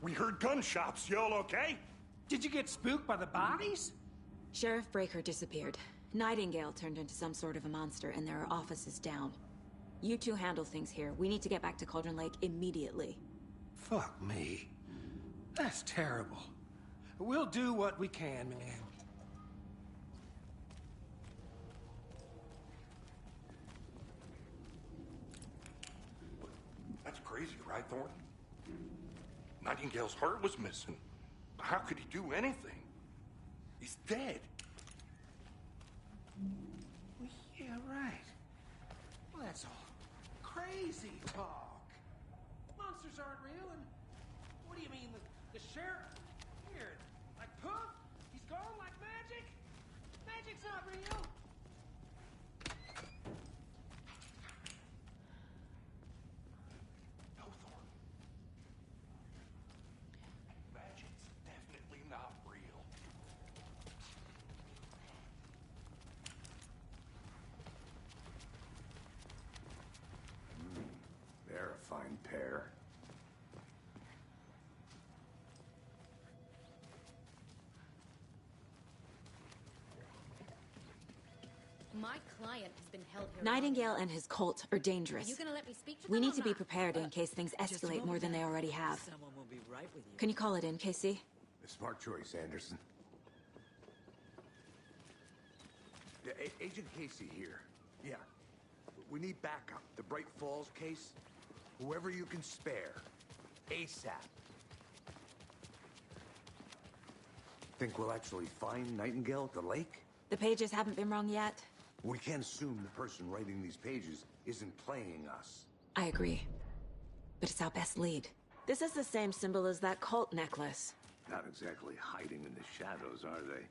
Speaker 8: We heard gunshots. Y'all okay?
Speaker 7: Did you get spooked by the bodies?
Speaker 3: Sheriff Breaker disappeared. Nightingale turned into some sort of a monster, and there are offices down. You two handle things here. We need to get back to Cauldron Lake immediately.
Speaker 7: Fuck me. That's terrible. We'll do what we can, man.
Speaker 8: That's crazy, right, Thornton? Nightingale's heart was missing. How could he do anything? He's dead.
Speaker 7: Well, yeah, right. Well, that's all crazy talk. Monsters aren't real, and what do you mean the sheriff? Weird. Like poof? He's gone like magic? Magic's not real.
Speaker 8: No, Thornton. Magic's definitely not real.
Speaker 5: They're a fine pair.
Speaker 14: My client has been held here.
Speaker 3: Nightingale and his cult are dangerous.
Speaker 14: Are you gonna let me speak to
Speaker 3: We
Speaker 14: them
Speaker 3: need
Speaker 14: or
Speaker 3: to be
Speaker 14: not?
Speaker 3: prepared in case things
Speaker 17: Just a
Speaker 3: escalate more
Speaker 17: moment,
Speaker 3: than they
Speaker 17: ma'am.
Speaker 3: already have.
Speaker 17: Someone will be right with you.
Speaker 3: Can you call it in, Casey?
Speaker 5: A smart choice, Anderson. Yeah, Agent Casey here. Yeah. We need backup. The Bright Falls case. Whoever you can spare. ASAP. Think we'll actually find Nightingale at the lake?
Speaker 9: The pages haven't been wrong yet.
Speaker 5: We can't assume the person writing these pages isn't playing us.
Speaker 9: I agree. But it's our best lead. This is the same symbol as that cult necklace.
Speaker 5: Not exactly hiding in the shadows, are they?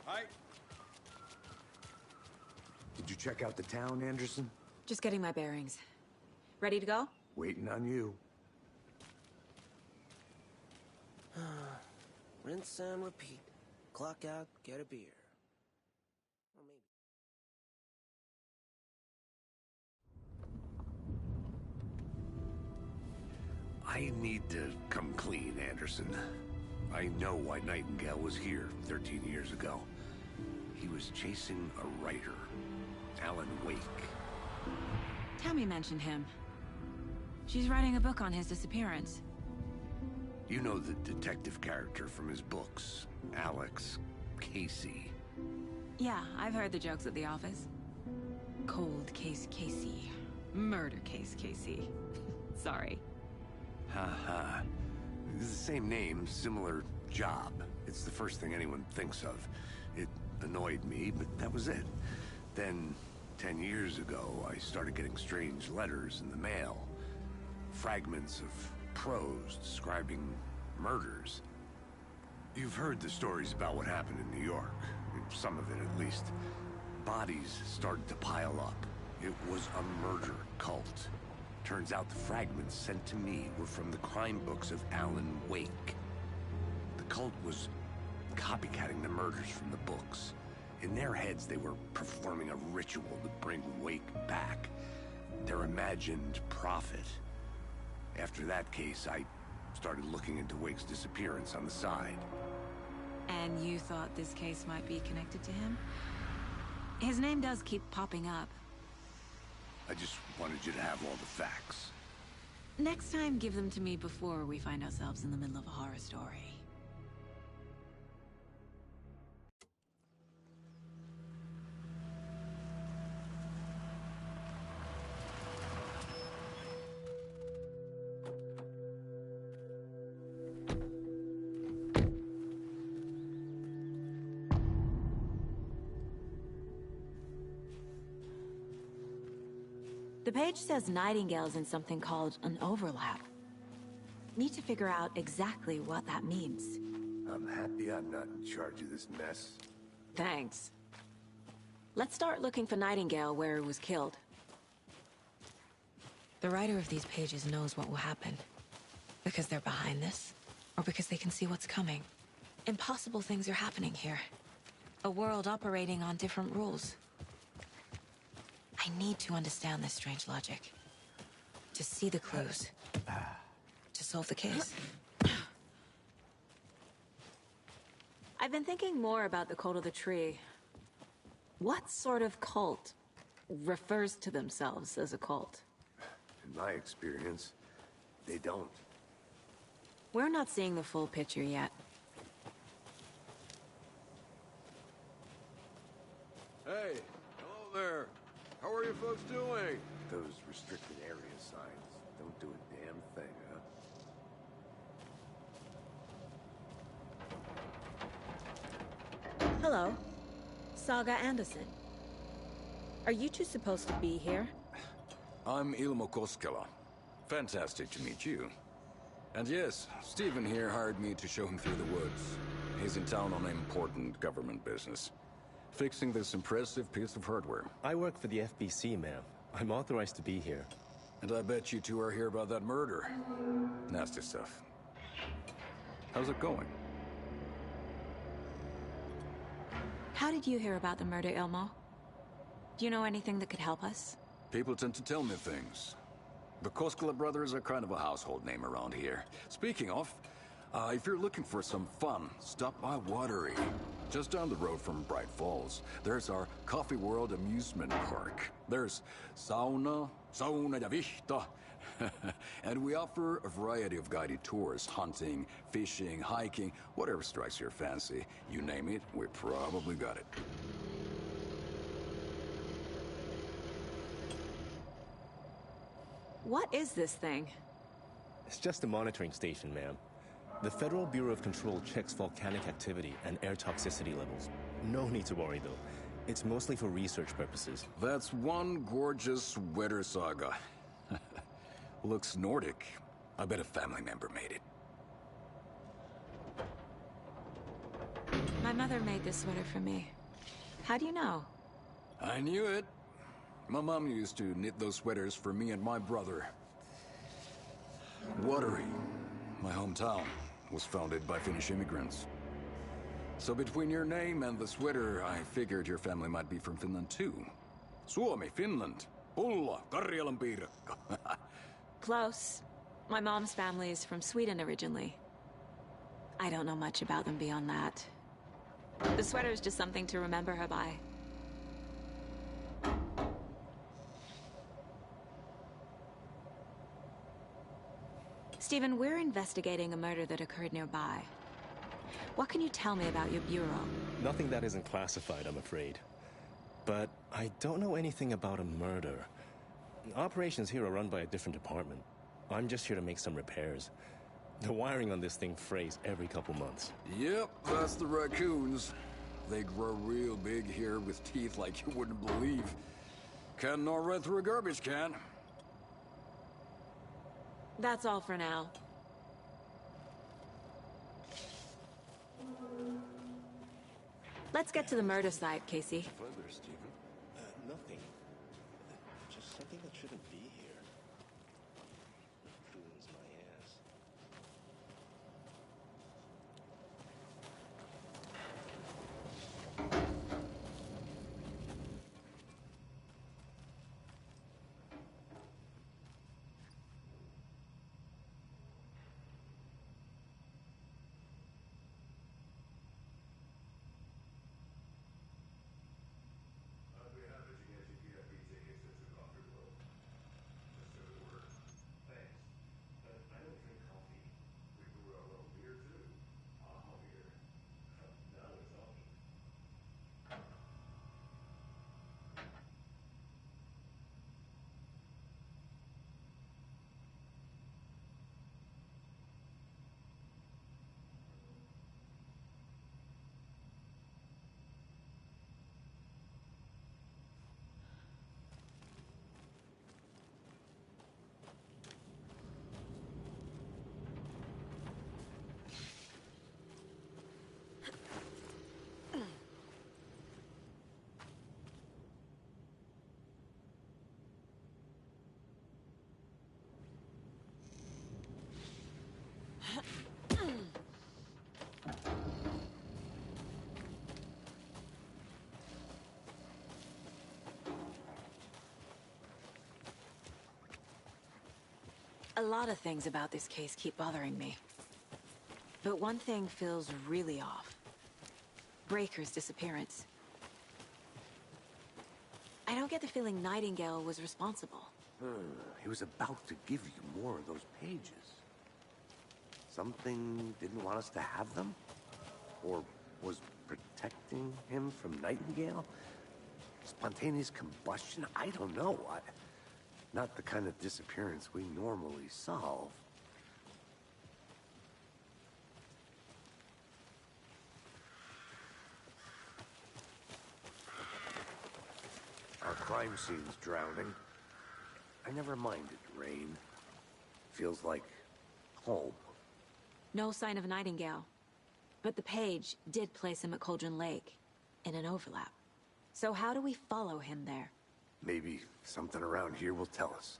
Speaker 7: Hi.
Speaker 5: Did you check out the town, Anderson?
Speaker 9: Just getting my bearings. Ready to go?
Speaker 5: Waiting on you.
Speaker 15: Rinse and repeat. Clock out, get a beer. Or maybe.
Speaker 5: I need to come clean, Anderson. I know why Nightingale was here 13 years ago. He was chasing a writer, Alan Wake.
Speaker 9: Tammy mentioned him. She's writing a book on his disappearance.
Speaker 5: You know the detective character from his books, Alex Casey.
Speaker 9: Yeah, I've heard the jokes at the office. Cold case Casey. Murder case Casey. Sorry.
Speaker 5: Ha. It's the same name, similar job. It's the first thing anyone thinks of. It annoyed me, but that was it. Then, 10 years ago, I started getting strange letters in the mail. Fragments of prose describing murders. You've heard the stories about what happened in New York. Some of it, at least. Bodies started to pile up. It was a murder cult. Turns out the fragments sent to me were from the crime books of Alan Wake. The cult was copycatting the murders from the books. In their heads, they were performing a ritual to bring Wake back. Their imagined prophet. After that case, I started looking into Wake's disappearance on the side.
Speaker 9: And you thought this case might be connected to him? His name does keep popping up.
Speaker 5: I just wanted you to have all the facts.
Speaker 9: Next time, give them to me before we find ourselves in the middle of a horror story. The page says Nightingale's in something called an overlap. Need to figure out exactly what that means.
Speaker 5: I'm happy I'm not in charge of this mess.
Speaker 9: Thanks. Let's start looking for Nightingale where he was killed. The writer of these pages knows what will happen. Because they're behind this, or because they can see what's coming. Impossible things are happening here. A world operating on different rules. I need to understand this strange logic. To see the clues. To solve the case. I've been thinking more about the cult of the tree. What sort of cult refers to themselves as a cult?
Speaker 5: In my experience, they don't.
Speaker 9: We're not seeing the full picture yet.
Speaker 17: Hey, hello there. How are you folks doing?
Speaker 5: Those restricted area signs don't do a damn thing, huh?
Speaker 9: Hello. Saga Anderson. Are you two supposed to be here?
Speaker 17: I'm Ilmo Koskela. Fantastic to meet you. And yes, Stephen here hired me to show him through the woods. He's in town on important government business. Fixing this impressive piece of hardware.
Speaker 19: I work for the FBC, ma'am.
Speaker 16: I'm authorized to be here.
Speaker 17: And I bet you two are here about that murder. Nasty stuff. How's it going?
Speaker 9: How did you hear about the murder, Ilmo? Do you know anything that could help us?
Speaker 17: People tend to tell me things. The Koskela brothers are kind of a household name around here. Speaking of, if you're looking for some fun, stop by Watery. Just down the road from Bright Falls, there's our Coffee World amusement park. There's sauna ja vihta. And we offer a variety of guided tours, hunting, fishing, hiking, whatever strikes your fancy. You name it, we probably got it.
Speaker 9: What is this thing?
Speaker 16: It's just a monitoring station, ma'am. The Federal Bureau of Control checks volcanic activity and air toxicity levels. No need to worry, though. It's mostly for research purposes.
Speaker 17: That's one gorgeous weather saga. Looks Nordic. I bet a family member made it.
Speaker 9: My mother made this sweater for me. How do you know?
Speaker 17: I knew it. My mom used to knit those sweaters for me and my brother. Watery, my hometown, was founded by Finnish immigrants. So between your name and the sweater, I figured your family might be from Finland too. Suomi, Finland. Pulla, Karjalan piirakka.
Speaker 9: Close. My mom's family is from Sweden originally. I don't know much about them beyond that. The sweater is just something to remember her by. Stephen, we're investigating a murder that occurred nearby. What can you tell me about your bureau?
Speaker 16: Nothing that isn't classified, I'm afraid. But I don't know anything about a murder. Operations here are run by a different department. I'm just here to make some repairs. The wiring on this thing frays every couple months.
Speaker 17: Yep, that's the raccoons. They grow real big here with teeth like you wouldn't believe. Can't gnaw right through a garbage can.
Speaker 9: That's all for now. Let's get to the murder site, Casey.
Speaker 16: Further, Stephen? Nothing. Just something that shouldn't be here. Ruins my ass.
Speaker 9: A lot of things about this case keep bothering me. But one thing feels really off. Breaker's disappearance. I don't get the feeling Nightingale was responsible.
Speaker 5: He was about to give you more of those pages. Something didn't want us to have them? Or was protecting him from Nightingale? Spontaneous combustion? I don't know. Not the kind of disappearance we normally solve. Our crime scene's drowning. I never minded rain. Feels like home.
Speaker 9: No sign of Nightingale. But the page did place him at Cauldron Lake, in an overlap. So how do we follow him there?
Speaker 5: Maybe something around here will tell us.